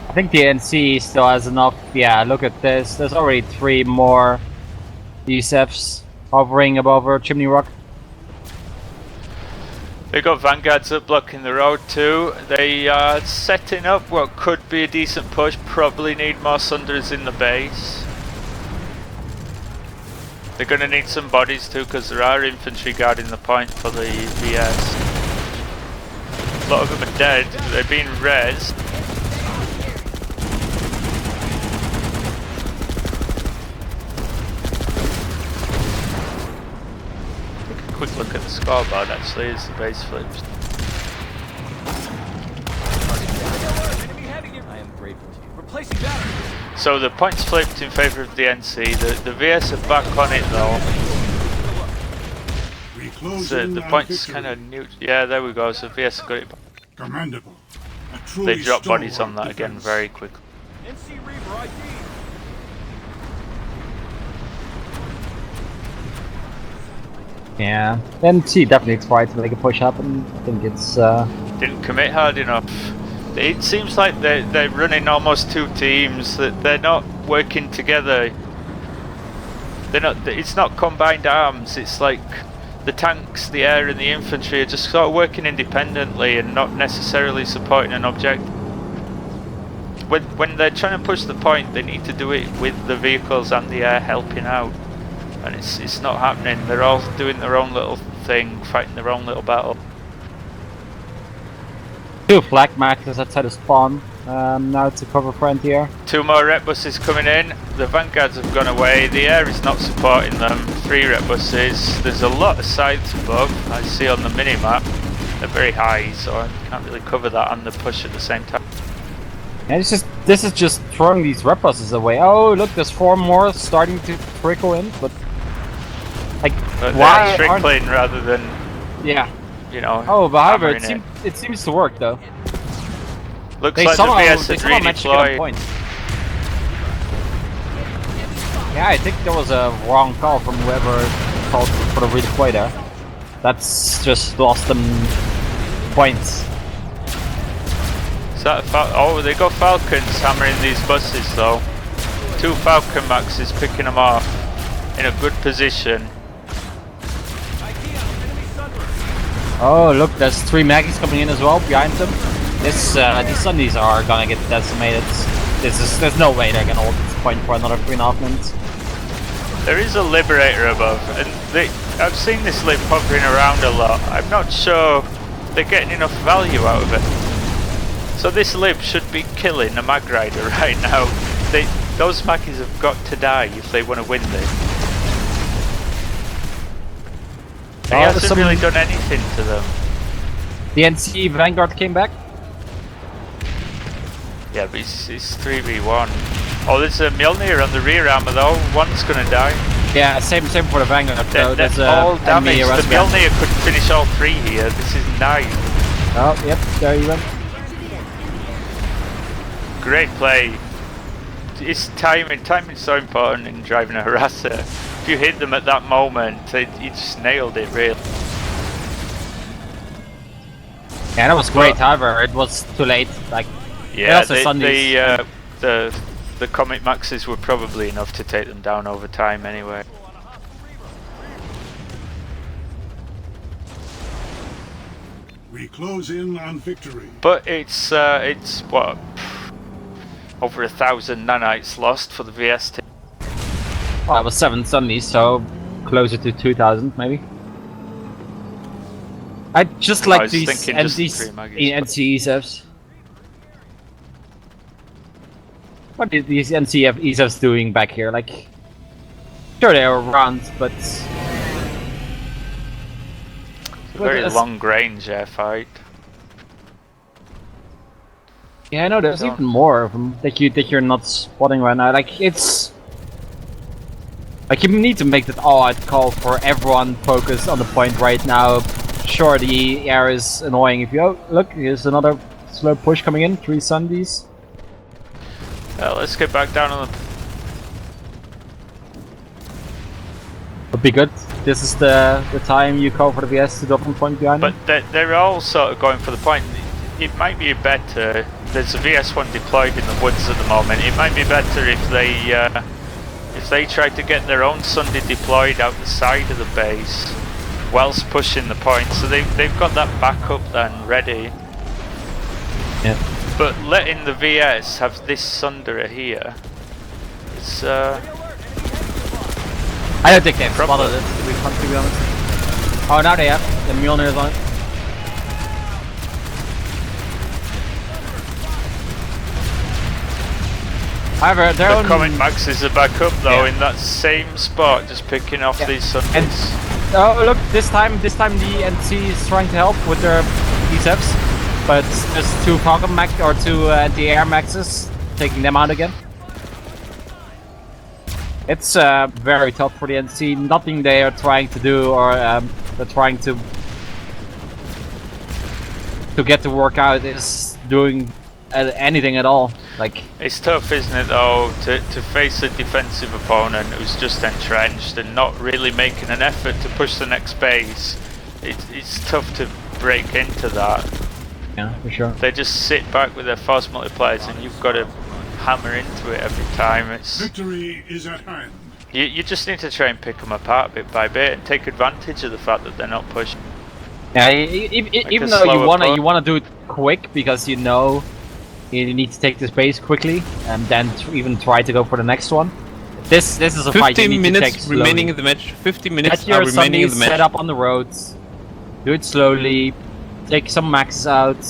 I think the NC still has enough. Yeah, look at this. There's already 3 more DSFs hovering above our chimney rock. They got Vanguards up blocking the road too. They are setting up what could be a decent push. Probably need more Sunders in the base. They're going to need some bodies too because there are infantry guarding the point for the VS. A lot of them are dead. They're being rezzed. Quick look at the scoreboard actually as the base flips. I am grateful to you. Replacing battery. So the points flipped in favour of the NC. The VS are back on it though. So the points kind of new. Yeah, there we go. So VS got it back. Commendable. They drop bodies on that again very quickly. NC Reaver ID. Yeah, NC definitely tried to make a push happen. I think it's Didn't commit hard enough. It seems like they're running almost 2 teams. That they're not working together. They're not. It's not combined arms. It's like the tanks, the air, and the infantry are just sort of working independently and not necessarily supporting an object. When they're trying to push the point, they need to do it with the vehicles and the air helping out. And it's not happening. They're all doing their own little thing, fighting their own little battle. 2 flak maxes outside of spawn. Now to cover front here. 2 more rep buses coming in. The Vanguards have gone away. The air is not supporting them. 3 rep buses. There's a lot of sides above. I see on the mini map. They're very high, so I can't really cover that and the push at the same time. And this is just throwing these rep buses away. Oh look, there's 4 more starting to trickle in, but like But why they're aren't... trickling rather than, Yeah. you know, Oh, but however, hammering it seems to work though. Looks They like somehow the VS had managed to get on redeployed. point. Yeah, I think there was a wrong call from whoever called for the redeploy there. That's just lost them points. Is that oh, they got Falcons hammering these buses though. 2 Falcon Maxes picking them off in a good position. Oh look, there's 3 Maggies coming in as well behind them. This these Sundays are gonna get decimated. There's no way they're gonna hold this point for another 3.5 minutes. There is a Liberator above, and I've seen this lib hovering around a lot. I'm not sure they're getting enough value out of it. So this lib should be killing a Mag Rider right now. Those Maggies have got to die if they want to win this. He hasn't really done anything to them. The NC Vanguard came back. Yeah, but it's 3v1. Oh, there's a Mjolnir on the rear armor though. One's gonna die. Yeah, same for the Vanguard. They're There's all enemy damaged. around The behind. Mjolnir could finish all 3 here. This is nice. Oh, yep, there you went. Great play. It's timing. Timing's so important in driving a harasser. If you hit them at that moment, you just nailed it, really. Yeah, that was great. However, it was too late. Like, Yeah, also Sundays. the Comet Maxes were probably enough to take them down over time anyway. We close in on victory. But it's what, over 1,000 nanites lost for the VS team. Well, it was 7 Sundays, so closer to 2,000 maybe. I just like was these thinking just NCs, 3 Maggies, but- NC ESEFs. What are these NC ESEFs doing back here? Like, sure they are around, but It's a very long range air fight. Yeah, I know there's even more of them that you're not spotting right now. Like it's like you need to make that all-out call for everyone focused on the point right now. Sure, the air is annoying. If you look, here's another slow push coming in. 3 Sundays. Let's get back down on the. Would be good. This is the time you call for the VS to drop on point behind them. But they're all sort of going for the point. It might be better. There's a VS1 deployed in the woods at the moment. It might be better if they try to get their own Sunday deployed out the side of the base, whilst pushing the point. So they've got that backup then ready. Yeah. But letting the VS have this Sunderer here, it's I don't think they've spotted it, to be honest. Oh, now they have. The Mjolnir is on it. However, their own... Comet Maxes are back up though in that same spot, just picking off these Sundays. And, oh look, this time the NC is trying to help with their DCEPs, but there's 2 Falcon Max or 2 anti-air Maxes, taking them out again. It's very tough for the NC. Nothing they are trying to do, or they're trying to get to work out is doing anything at all. Like it's tough, isn't it, though, to face a defensive opponent who's just entrenched and not really making an effort to push the next base. It's tough to break into that. Yeah, for sure. They just sit back with their force multipliers, and you've got to hammer into it every time. It's Victory is at hand. you just need to try and pick them apart bit by bit and take advantage of the fact that they're not pushing. Yeah, even though you wanna do it quick because you know you need to take this base quickly and then even try to go for the next one. This is a fight you need to take slowly. 15 minutes remaining in the match. 50 minutes Get your remaining in the match. set up on the roads. Do it slowly. Take some maxes out.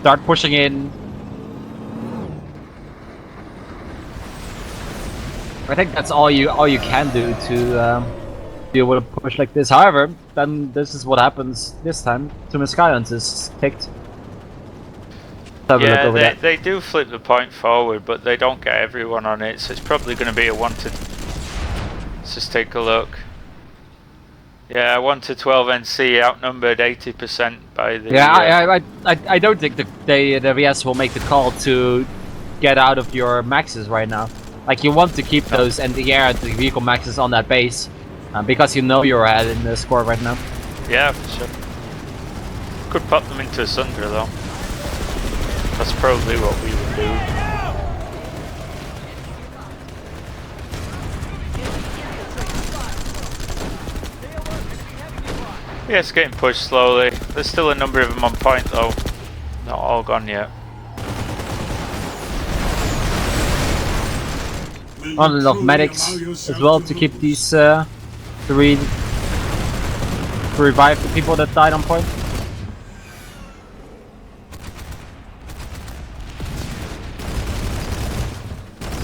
Start pushing in. I think that's all you can do to deal with a push like this. However, then this is what happens this time. Too many Skylands is picked. Yeah, they do flip the point forward, but they don't get everyone on it, so it's probably going to be a 1 to... Let's just take a look. Yeah, 1 to 12 NC outnumbered 80% by the... Yeah, I don't think the VS will make the call to get out of your maxes right now. Like, you want to keep those anti-air and the vehicle maxes on that base, because you know you're ahead in the score right now. Yeah, for sure. Could pop them into a Sunder though. That's probably what we would do. Yeah, it's getting pushed slowly. There's still a number of them on point though. Not all gone yet. Not enough medics as well to keep these to revive the people that died on point.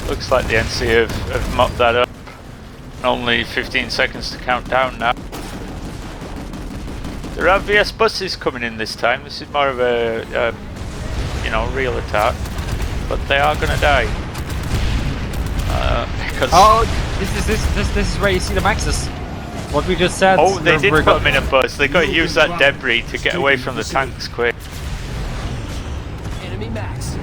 Looks like the NC have mopped that up. Only 15 seconds to count down now. There are VS buses coming in this time. This is more of a real attack, but they are gonna die. Because this is where you see the maxes. What we just said. Oh, they did put them in a bus. They got to use that debris to get away from the tanks quick. Enemy max.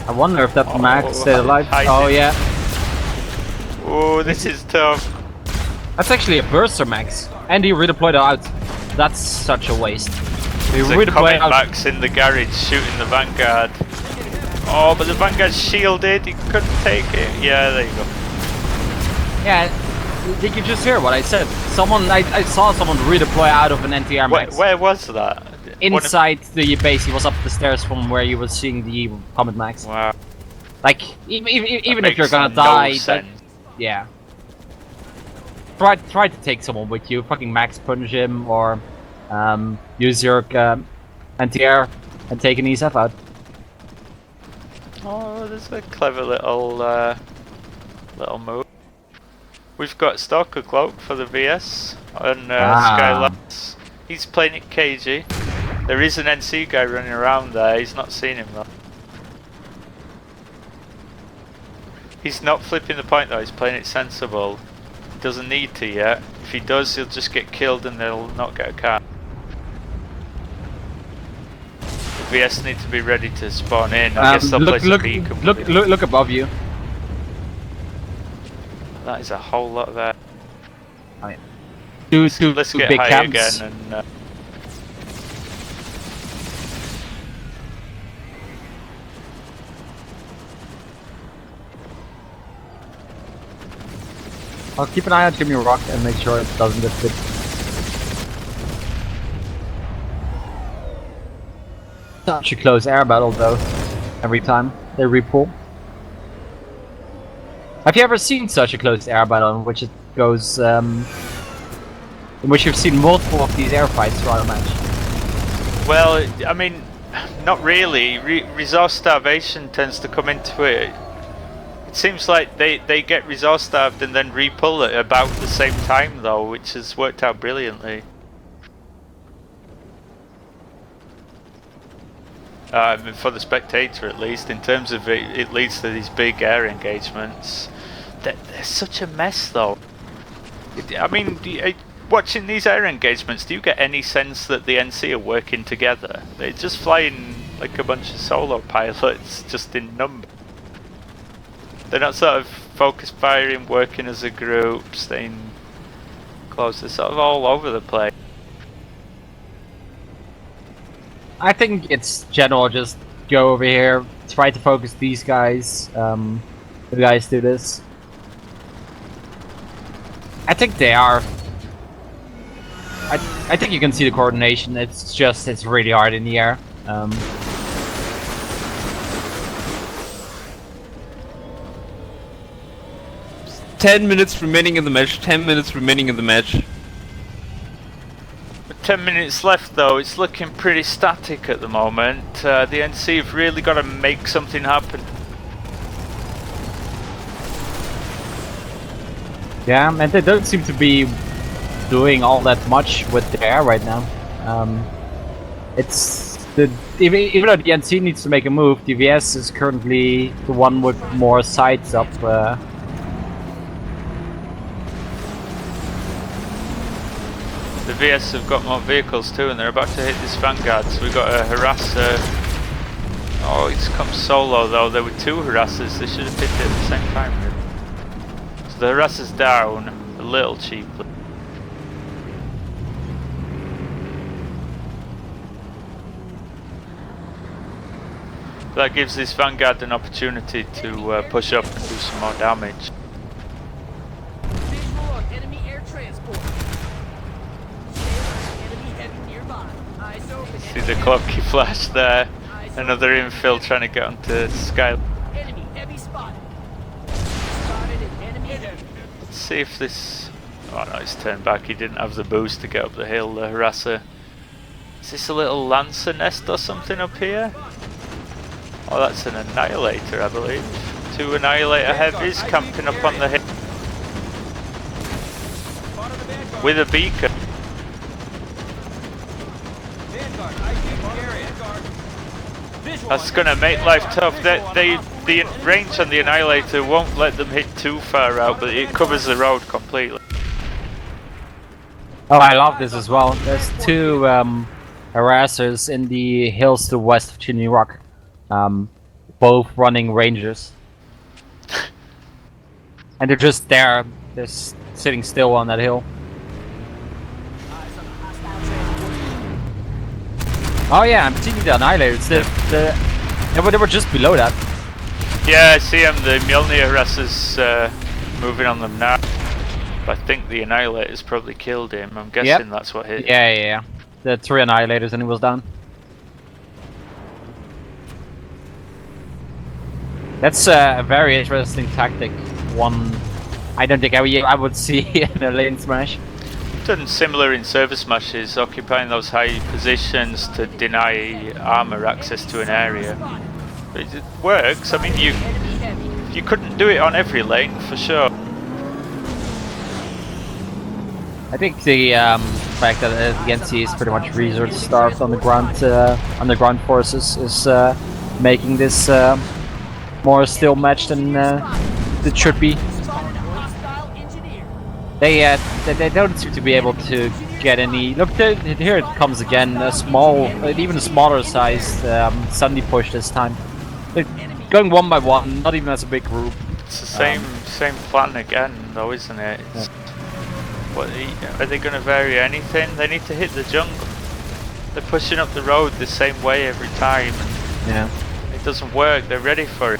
I wonder if that max stayed alive. Oh yeah. Oh, this is tough. That's actually a burster max, and he redeployed out. That's such a waste. He There's a redeployed Comet Max in the garage shooting the Vanguard. Oh, but the Vanguard's shielded. He couldn't take it. Yeah, there you go. Yeah, did you just hear what I said? I saw someone redeploy out of an NTR max. Where was that? Inside the base. He was up the stairs from where you were seeing the Comet Max. Wow. Like, even if you're gonna die, yeah. Try to take someone with you. Fucking max punch him, or use your anti-air and take an ESF out. Oh, there's a clever little move. We've got Stalker Cloak for the VS on Skylands. He's playing it cagey. There is an NC guy running around there. He's not seen him though. He's not flipping the point though, he's playing it sensible. He doesn't need to yet. If he does, he'll just get killed and they'll not get a car. The VS need to be ready to spawn in. I guess they'll place a beacon. Look above you. That is a whole lot there. Oh, yeah. Two Let's get big high camps. again and... I'll keep an eye on Jimmy Rock and make sure it doesn't get hit. Such a close air battle though, every time they repull. Have you ever seen such a close air battle in which it goes, in which you've seen multiple of these air fights throughout a match? Well, I mean, not really. Resource starvation tends to come into it. It seems like they get resource starved and then repull at about the same time though, which has worked out brilliantly. For the spectator at least, in terms of it leads to these big air engagements. They're such a mess though. I mean, watching these air engagements, do you get any sense that the NC are working together? They're just flying like a bunch of solo pilots, just in number. They're not sort of focus firing, working as a group, staying close. They're sort of all over the place. I think it's general, just go over here, try to focus these guys. The guys do this. I think they are. I think you can see the coordination. It's really hard in the air. 10 minutes remaining in the match. 10 minutes remaining in the match. With 10 minutes left though, it's looking pretty static at the moment. The NC have really got to make something happen. Yeah, and they don't seem to be doing all that much with the air right now. Even though the NC needs to make a move, Devious is currently the one with more sights up. The VS have got more vehicles too, and they're about to hit this Vanguard, so we've got a harasser. Oh, he's come solo though. There were two harassers, they should have hit it at the same time. Really. So the harasser's down, a little cheaply. That gives this Vanguard an opportunity to push up and do some more damage. Visual on enemy air transport. Enemy heavy nearby. Eyes open. See the cloaky flash there. Another infill trying to get onto Sky. Enemy heavy spotted. Spotted an enemy heavy. Let's see if this... Oh no, he's turned back. He didn't have the boost to get up the hill, the harasser. Is this a little Lancer nest or something up here? Oh, that's an Annihilator, I believe. Two Annihilator heavies camping up on the hill. With a beacon. That's gonna make life tough. The range on the Annihilator won't let them hit too far out, but it covers the road completely. Oh, I love this as well. There's two harassers in the hills to the west of Chimney Rock. Both running Rangers. And they're just there, they're sitting still on that hill. Oh yeah, I'm seeing the Annihilators. They were just below that. Yeah, I see them. The Mjolnir harassers moving on them now. But I think the Annihilator's probably killed him. I'm guessing that's what hit him. Yeah. The three Annihilators and he was down. That's a very interesting tactic. One I don't think I would see in a Lanesmash. Done similar in server smashes, occupying those high positions to deny armor access to an area. But it works. I mean, you couldn't do it on every lane for sure. I think the fact that the NC is pretty much resource starved on the ground forces is making this more still match than it should be. Spotted a hostile engineer. They don't seem to be able to get any. Look, here it comes again. A small, even a smaller sized Sunday push this time. They're going one by one, not even as a big group. It's the same plan again, though, isn't it? It's, what are they going to vary anything? They need to hit the jungle. They're pushing up the road the same way every time. Yeah. It doesn't work. They're ready for it.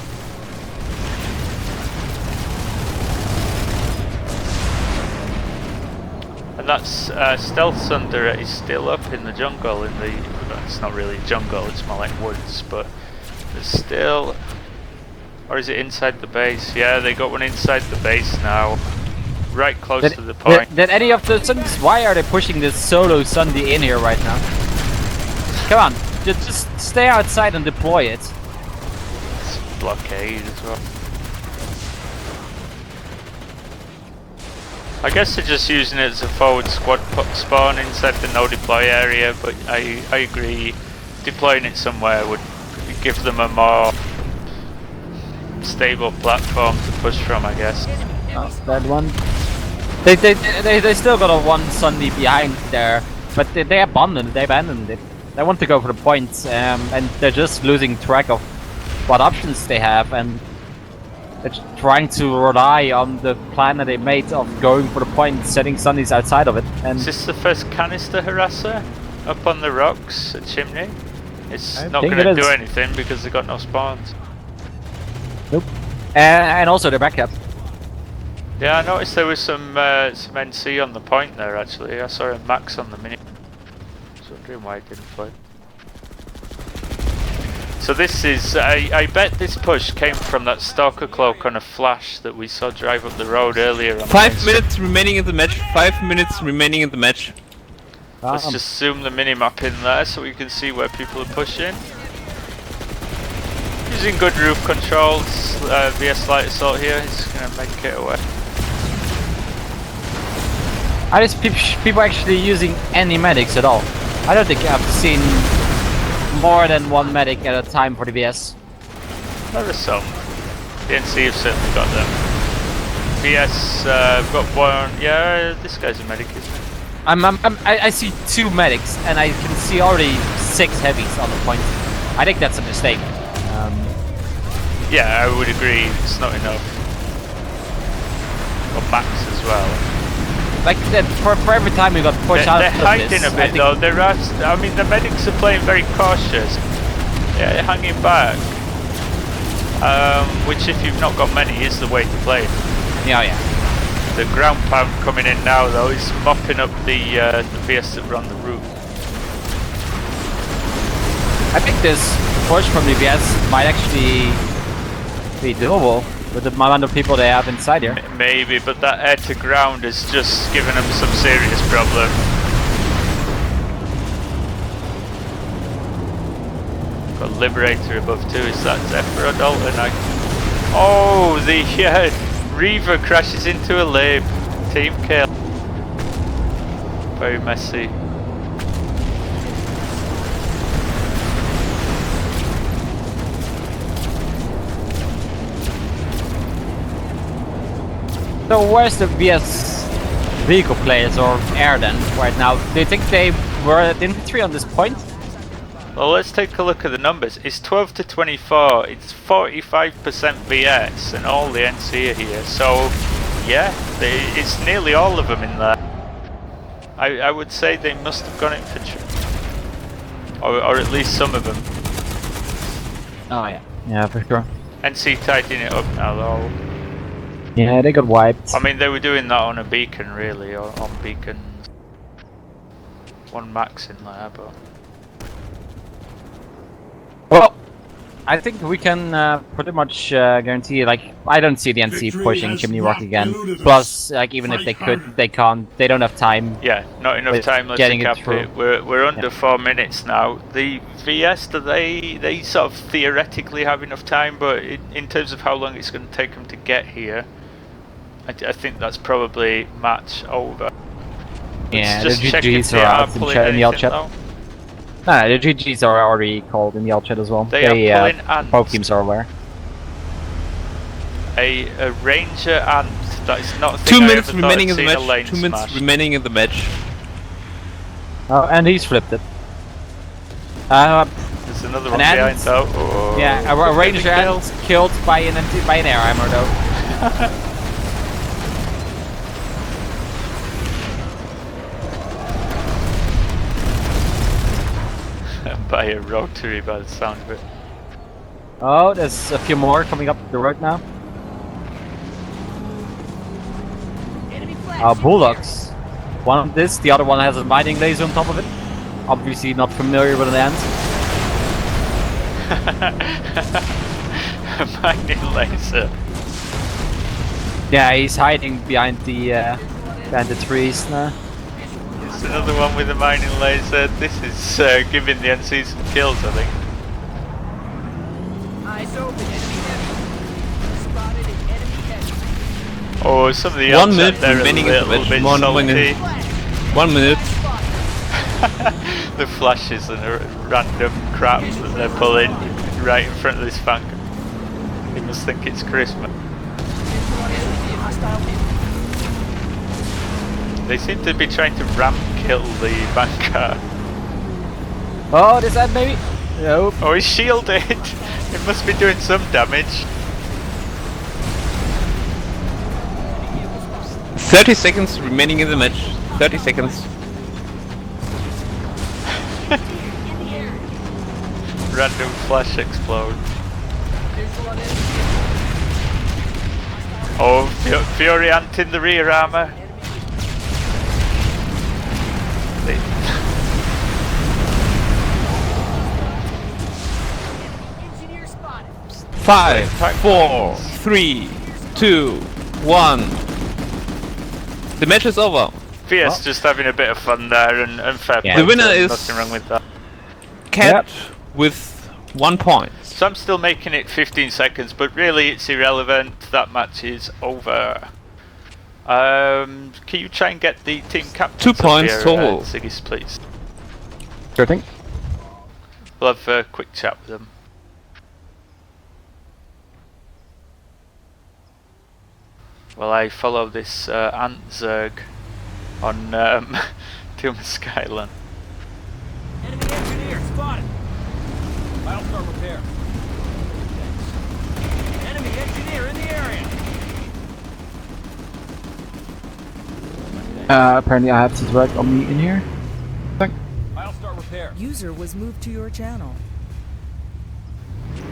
And that's Stealth Thunder is still up in the jungle. It's not really jungle. It's more like woods, but there's still. Or is it inside the base? Yeah, they got one inside the base now. Right close to the point. Did any of the Sundays? Why are they pushing this solo Sunday in here right now? Come on, just stay outside and deploy it. It's blockade as well. I guess they're just using it as a forward squad spawn inside the no deploy area, but I agree, deploying it somewhere would give them a more stable platform to push from, I guess. Oh, that one. They still got a one Sunday behind there, but they abandoned it. They want to go for the points, and they're just losing track of what options they have, and they're trying to rely on the plan that they made of going for the points, setting Sundays outside of it. And is this the first canister harasser up on the rocks at Chimney? It's not going to do anything because they got no spawns. Nope. And also their backup. Yeah, I noticed there was some NC on the point there actually. I saw a Max on the mini. I was wondering why it didn't play. So this is, I bet this push came from that Stalker Cloak on a flash that we saw drive up the road earlier. On 5 minutes remaining in the match. 5 minutes remaining in the match. Let's just zoom the minimap in there so we can see where people are pushing. Using good roof controls, VS Light Assault here, he's going to make it away. Are these people actually using any medics at all? I don't think I've seen more than one medic at a time for the VS. There are some. The NC have certainly got them. VS got one. Yeah, this guy's a medic, isn't he? I see 2 medics and I can see already 6 heavies on the point. I think that's a mistake. Yeah, I would agree. It's not enough. Got Max as well. Like for every time we got pushed out they're of hiding this, a bit though. I mean, the medics are playing very cautious. Yeah, they're hanging back. Which, if you've not got many, is the way to play. Yeah. The ground pound coming in now though is mopping up the VS that were on the roof. I think this push from the VS might actually be doable with the amount of people they have inside here. Maybe, but that air to ground has just given them some serious problem. Got Liberator above too. Is that Zephyr or Dalton? Oh, the Reaver crashes into a lib. Team kill. Very messy. So where's the VS vehicle players or air then right now? Do you think they were at infantry on this point? Well, let's take a look at the numbers. It's 12 to 24. It's 45% VS and all the NC are here. So yeah, it's nearly all of them in there. I would say they must have gone infantry. Or at least some of them. Oh yeah. Yeah, for sure. NC tidying it up now though. Yeah, they got wiped. I mean, they were doing that on a beacon, really, or on beacons. One Max in there, but... Well, I think we can pretty much guarantee, like, I don't see the NC pushing Chimney Rock again. Plus, like, even if they could, they can't, they don't have time. Yeah, not enough time, let's cap it. We're under 4 minutes now. The VS, do they sort of theoretically have enough time, but in terms of how long it's going to take them to get here, I think that's probably match over. Yeah, just the check GGs are out in the Yell chat. No, the GGs are already called in the Yell chat as well. They are pulling ants. Both teams are aware. A ranger ant. That is not a thing 2 I minutes ever remaining in thought the I'd seen a match. lane 2 minutes smash. remaining in the match. Oh, and he's flipped it. There's another one ant. behind though. Oh, Yeah, a ranger ant killed by an air hammer though. By a rotary by the sound of it. Oh, there's a few more coming up the road now. Enemy flash. Bulldogs. One of this, the other one has a mining laser on top of it. Obviously not familiar with an ant. A mining laser. Yeah, he's hiding behind the trees now. There's another one with a mining laser. This is giving the NC some kills, I think. Eyes open. Enemy heavy. Spotted an enemy heavy. Oh, some of the 1 ants minute out there are a remaining in the little match. bit 1 salty. minute. 1 minute. The flashes and the random crap that they're pulling right in front of this tank. He must think it's Christmas. They seem to be trying to ramp kill the Vanguard. Oh, this ant maybe? Nope. Oh, he's shielded! It must be doing some damage. 30 seconds remaining in the match. 30 seconds. Random flash explode. Oh, Fury Ant in the rear armor. Engineer spotted. 5, 4, 3, 2, 1. The match is over. Fierce just having a bit of fun there and fair Yeah. play. The winner to him, is- nothing wrong with that. Cat with 1 point. So I'm still making it 15 seconds, but really it's irrelevant. That match is over. Can you try and get the team captains 2 up points here, total. Ziggy's, please. Sure thing. We'll have a quick chat with them. Well, I follow this Ant Zerg on Doom Skyline. Enemy engineer spotted. I'll start repair. Enemy engineer in the area. Apparently I have to direct Omni in here. I'll start repair. User was moved to your channel.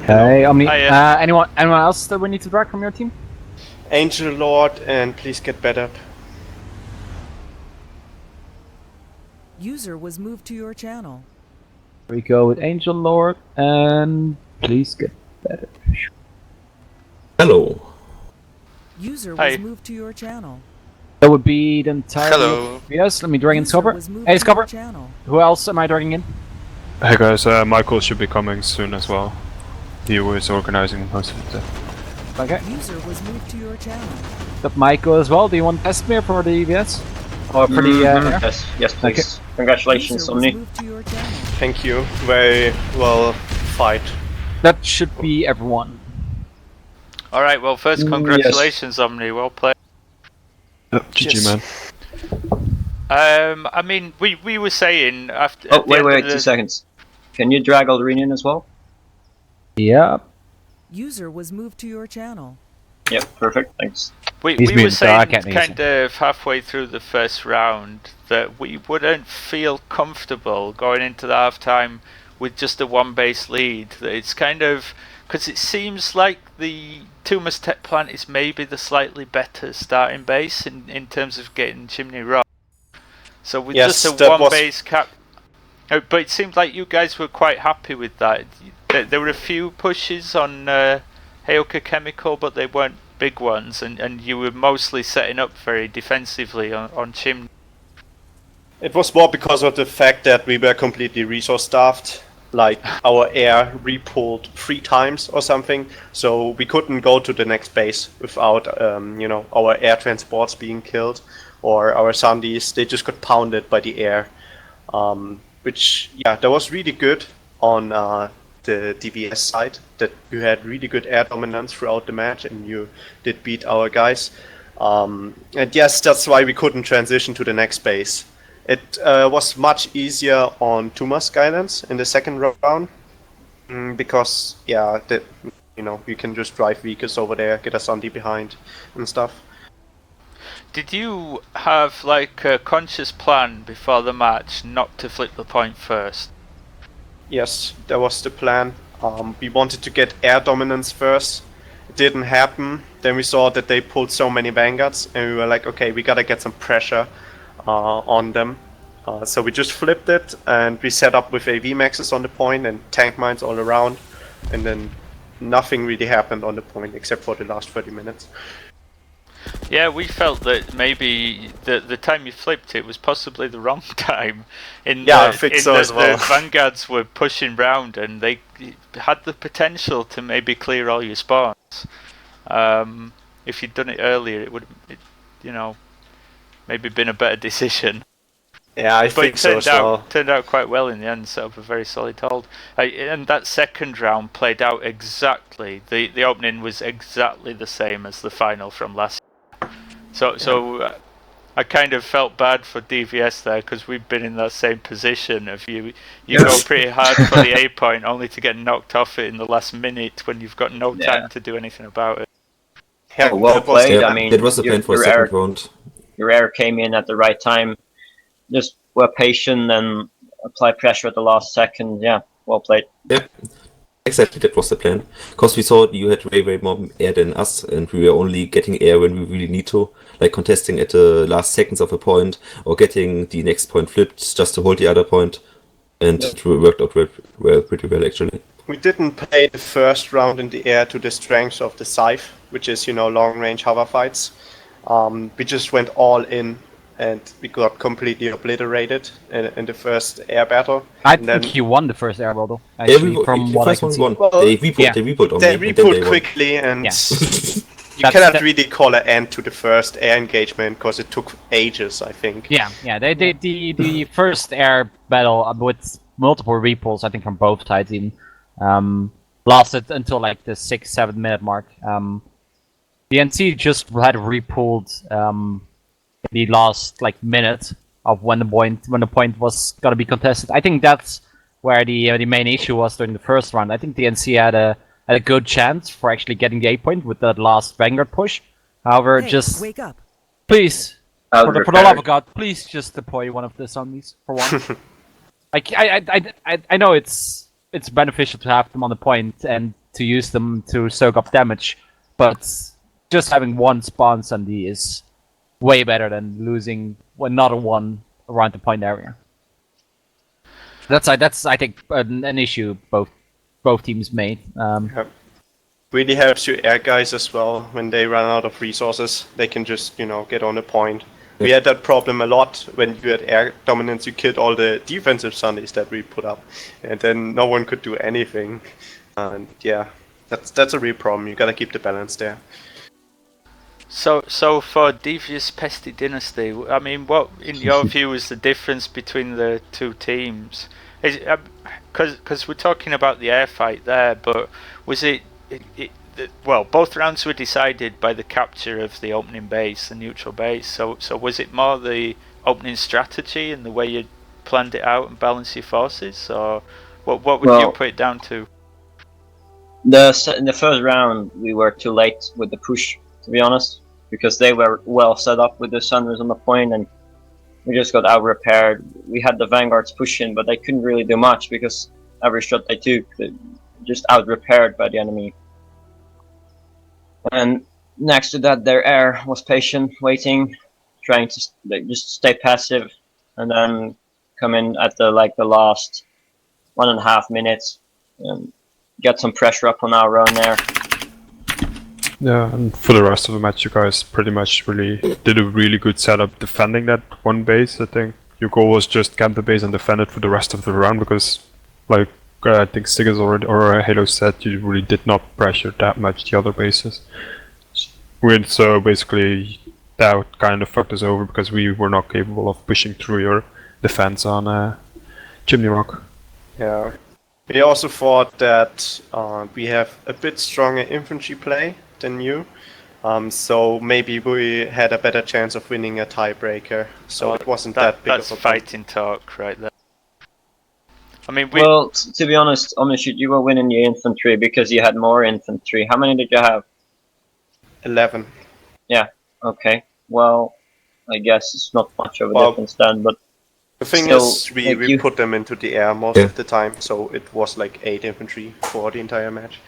Hey, Omni. Hiya. Anyone else that we need to drag from your team? Angel Lord, and please get better. User was moved to your channel. We go with Angel Lord and please get better. Hello. User Hi. was moved to your channel. That would be the entire. Hello. Yes, let me drag in User Scupper. was moved Hey, to your Scupper. channel. Who else am I dragging in? Hey guys, Michael should be coming soon as well. He was organizing most of the. Okay. User was moved to your channel. Got Michael as well. Do you want Pesty for the EVS? Or for the air? Yes, please. Congratulations, User was Omni. moved to your channel. Thank you. Very well fight. That should be everyone. Alright, well, first, congratulations, Omni. Well played. GG, man. I mean, we were saying after. Oh, at the end wait, of 2 seconds. Can you drag Aldrine in as well? Yeah. User was moved to your channel. Yep, perfect, thanks. We He's were been saying dark at me, kind of halfway through the first round that we wouldn't feel comfortable going into the half time with just a one base lead. That it's kind of because it seems like the Tumas Tech Plant is maybe the slightly better starting base in terms of getting Chimney Rock. So with Yes, just a that one was- base cap. But it seemed like you guys were quite happy with that. There were a few pushes on Heoka Chemical, but they weren't big ones, and you were mostly setting up very defensively on Chimney. It was more because of the fact that we were completely resource staffed. Like our air repulled 3 times or something, so we couldn't go to the next base without, our air transports being killed, or our Sandis. They just got pounded by the air, which that was really good on the DVS side, that you had really good air dominance throughout the match and you did beat our guys. And yes, that's why we couldn't transition to the next base. It was much easier on Tuma's Islands in the second round, because yeah, you can just drive vehicles over there, get a Sunday behind and stuff. Did you have like a conscious plan before the match not to flip the point first? Yes, that was the plan. We wanted to get air dominance first. It didn't happen. Then we saw that they pulled so many Vanguards, and we were like, okay, we gotta get some pressure on them. So we just flipped it, and we set up with AV maxes on the point and tank mines all around, and then nothing really happened on the point except for the last 30 minutes. Yeah, we felt that maybe the time you flipped it was possibly the wrong time. I think so as well. The Vanguards were pushing round and they had the potential to maybe clear all your spawns. If you'd done it earlier, it would, maybe been a better decision. Yeah, I think so as well. Turned out quite well in the end, so a very solid hold. And that second round played out exactly. The opening was exactly the same as the final from last year. So I kind of felt bad for DVS there, because we've been in that same position of you go pretty hard for the A point only to get knocked off it in the last minute when you've got no time to do anything about it. Yeah, well played. Yeah, I mean, that was the plan for the second round. Your air came in at the right time. Just were patient and apply pressure at the last second. Yeah, well played. Yeah, exactly, that was the plan. Because we saw you had way more air than us, and we were only getting air when we really need to, like contesting at the last seconds of a point, or getting the next point flipped just to hold the other point, and it worked out pretty well actually. We didn't play the first round in the air to the strength of the Scythe, which is, long range hover fights. We just went all in, and we got completely obliterated in the first air battle. I think you won the first air battle, actually, from what I can see. Well, they repulled on they me, repulled quickly, and you cannot really call an end to the first air engagement, because it took ages, I think. Yeah, the first air battle with multiple repulls, I think from both sides even, lasted until like the 6-7 minute mark. The NC just had repulled the last minute of when the point was gonna be contested. I think that's where the main issue was during the first round. I think the NC had a good chance for actually getting the A point with that last Vanguard push. However, just wake up. Please, for the love of God, please just deploy one of the zombies for once. I know it's beneficial to have them on the point and to use them to soak up damage, but just having one spawn Sunday is way better than losing another one around the point area. That's I think an issue both teams made. Really helps your air guys as well when they run out of resources. They can just get on the point. We had that problem a lot when you had air dominance. You killed all the defensive Sundays that we put up, and then no one could do anything. And yeah, that's a real problem. You gotta keep the balance there. So for Devious, Pesty, Dinasty, I mean, what in your view is the difference between the two teams? Because we're talking about the air fight there, but was well, both rounds were decided by the capture of the opening base, the neutral base. So was it more the opening strategy and the way you planned it out and balanced your forces, or what would you put it down to? In the first round, we were too late with the push, to be honest, because they were well set up with the Sunrise on the point, and we just got out-repaired. We had the Vanguards pushing, but they couldn't really do much because every shot they took, they just out-repaired by the enemy. And next to that, their air was patient, waiting, trying to just stay passive, and then come in at the last 1.5 minutes and get some pressure up on our own air. Yeah, and for the rest of the match, you guys pretty much really did a really good setup defending that one base. I think your goal was just camp the base and defend it for the rest of the round, because, like I think Stiggers or Halo said, you really did not pressure that much the other bases. So basically, that kind of fucked us over because we were not capable of pushing through your defense on Chimney Rock. Yeah. We also thought that we have a bit stronger infantry play than you. So maybe we had a better chance of winning a tiebreaker. So it wasn't that big That's of a fighting talk right there. I mean, Well, to be honest, Omnishoot, you were winning your infantry because you had more infantry. How many did you have? 11. Yeah, okay. Well, I guess it's not much of a difference then, but the thing still, is, we put them into the air most of the time, so it was like 8 infantry for the entire match.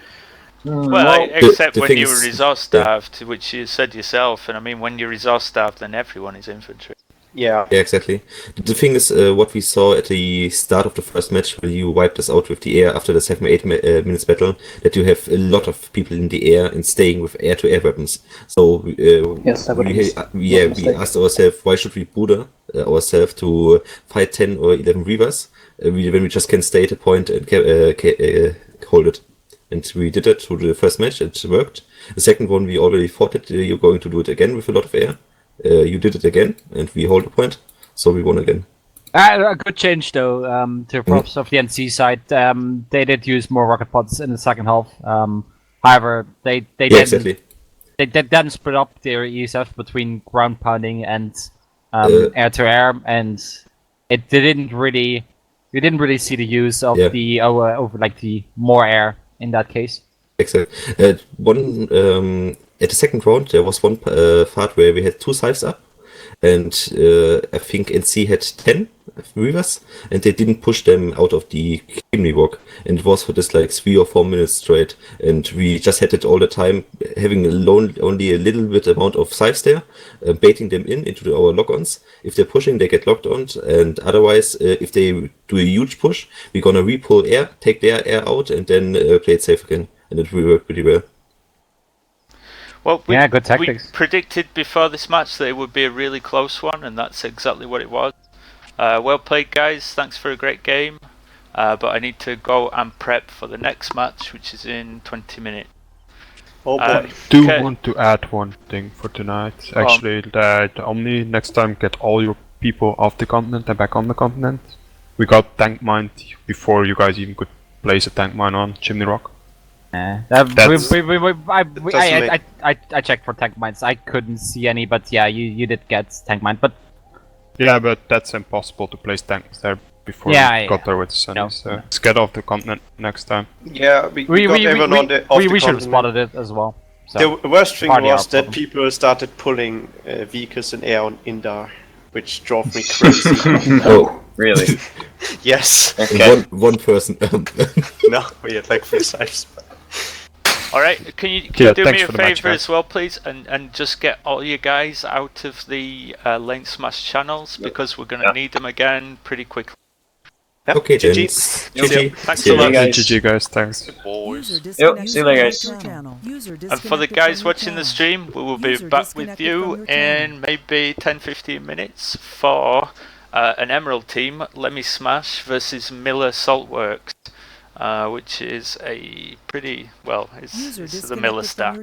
Well, except when you were resource staffed, which you said yourself, and I mean, when you're resource staffed, then everyone is infantry. Yeah. Yeah, exactly. The thing is, what we saw at the start of the first match, when you wiped us out with the air after the 7-8 minutes battle, that you have a lot of people in the air and staying with air-to-air weapons. So we asked ourselves, why should we bother ourselves to fight 10 or 11 Reavers when we just can stay at a point and hold it. And we did it through the first match, it worked. The second one, we already thought that you're going to do it again with a lot of air. You did it again, and we hold a point, so we won again. A good change, though, to props of the NC side. They did use more rocket pods in the second half. However, they then split up their ESF between ground pounding and air to air, and you didn't really see the use of the over like the more air in that case. Exactly. At the second round, there was one part where we had 2 scythes up, and I think NC had 10 Reavers, and they didn't push them out of the chimney walk, and it was for just like 3 or 4 minutes straight, and we just had it all the time, having only a little bit amount of scythes there, baiting them into our lock-ons. If they're pushing, they get locked on, and otherwise, if they do a huge push, we're gonna re-pull air, take their air out, and then play it safe again, and it will work pretty well. Well, we good tactics. predicted before this match that it would be a really close one, and that's exactly what it was. Well played, guys. Thanks for a great game. But I need to go and prep for the next match, which is in 20 minutes. Want to add one thing for tonight. Actually, that Omni next time get all your people off the continent and back on the continent. We got tank mined before you guys even could place a tank mine on Chimney Rock. I checked for tank mines. I couldn't see any, but yeah, you did get tank mine. But yeah, but that's impossible to place tanks there before you got there with Sunny. So let's get off the continent next time. Yeah, we should have spotted it as well. So the worst thing was that people started pulling vehicles in air on Indar, which drove me crazy. Oh, really? Yes. Okay. One person. No, we had like 3 sides. Alright, can you do me a favour as well, please, and just get all you guys out of the Lanesmash channels, because we're going to need them again pretty quickly. Yep. Okay, GG. Thanks a lot. GG guys, thanks. Yep, see you later, guys. And for the guys watching the stream, we will be back with you in maybe 10-15 minutes for an Emerald team, Lanesmash versus Miller Saltworks. Which is a pretty it's the Miller staff.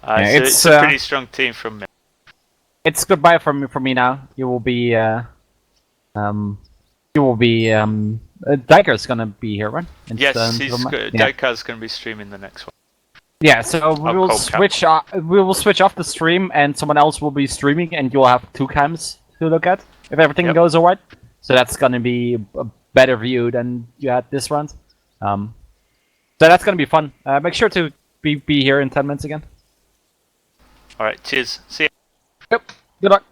It's a pretty strong team from Miller. It's goodbye from me now. You will be Diker's gonna be here, right? Yes, Diker's gonna be streaming the next one. Yeah, so we will switch. We will switch off the stream, and someone else will be streaming, and you'll have 2 cams to look at if everything goes alright. So that's gonna be a better view than you had this round. So that's gonna be fun. Make sure to be here in 10 minutes again. Alright, cheers. See ya. Yep. Good luck.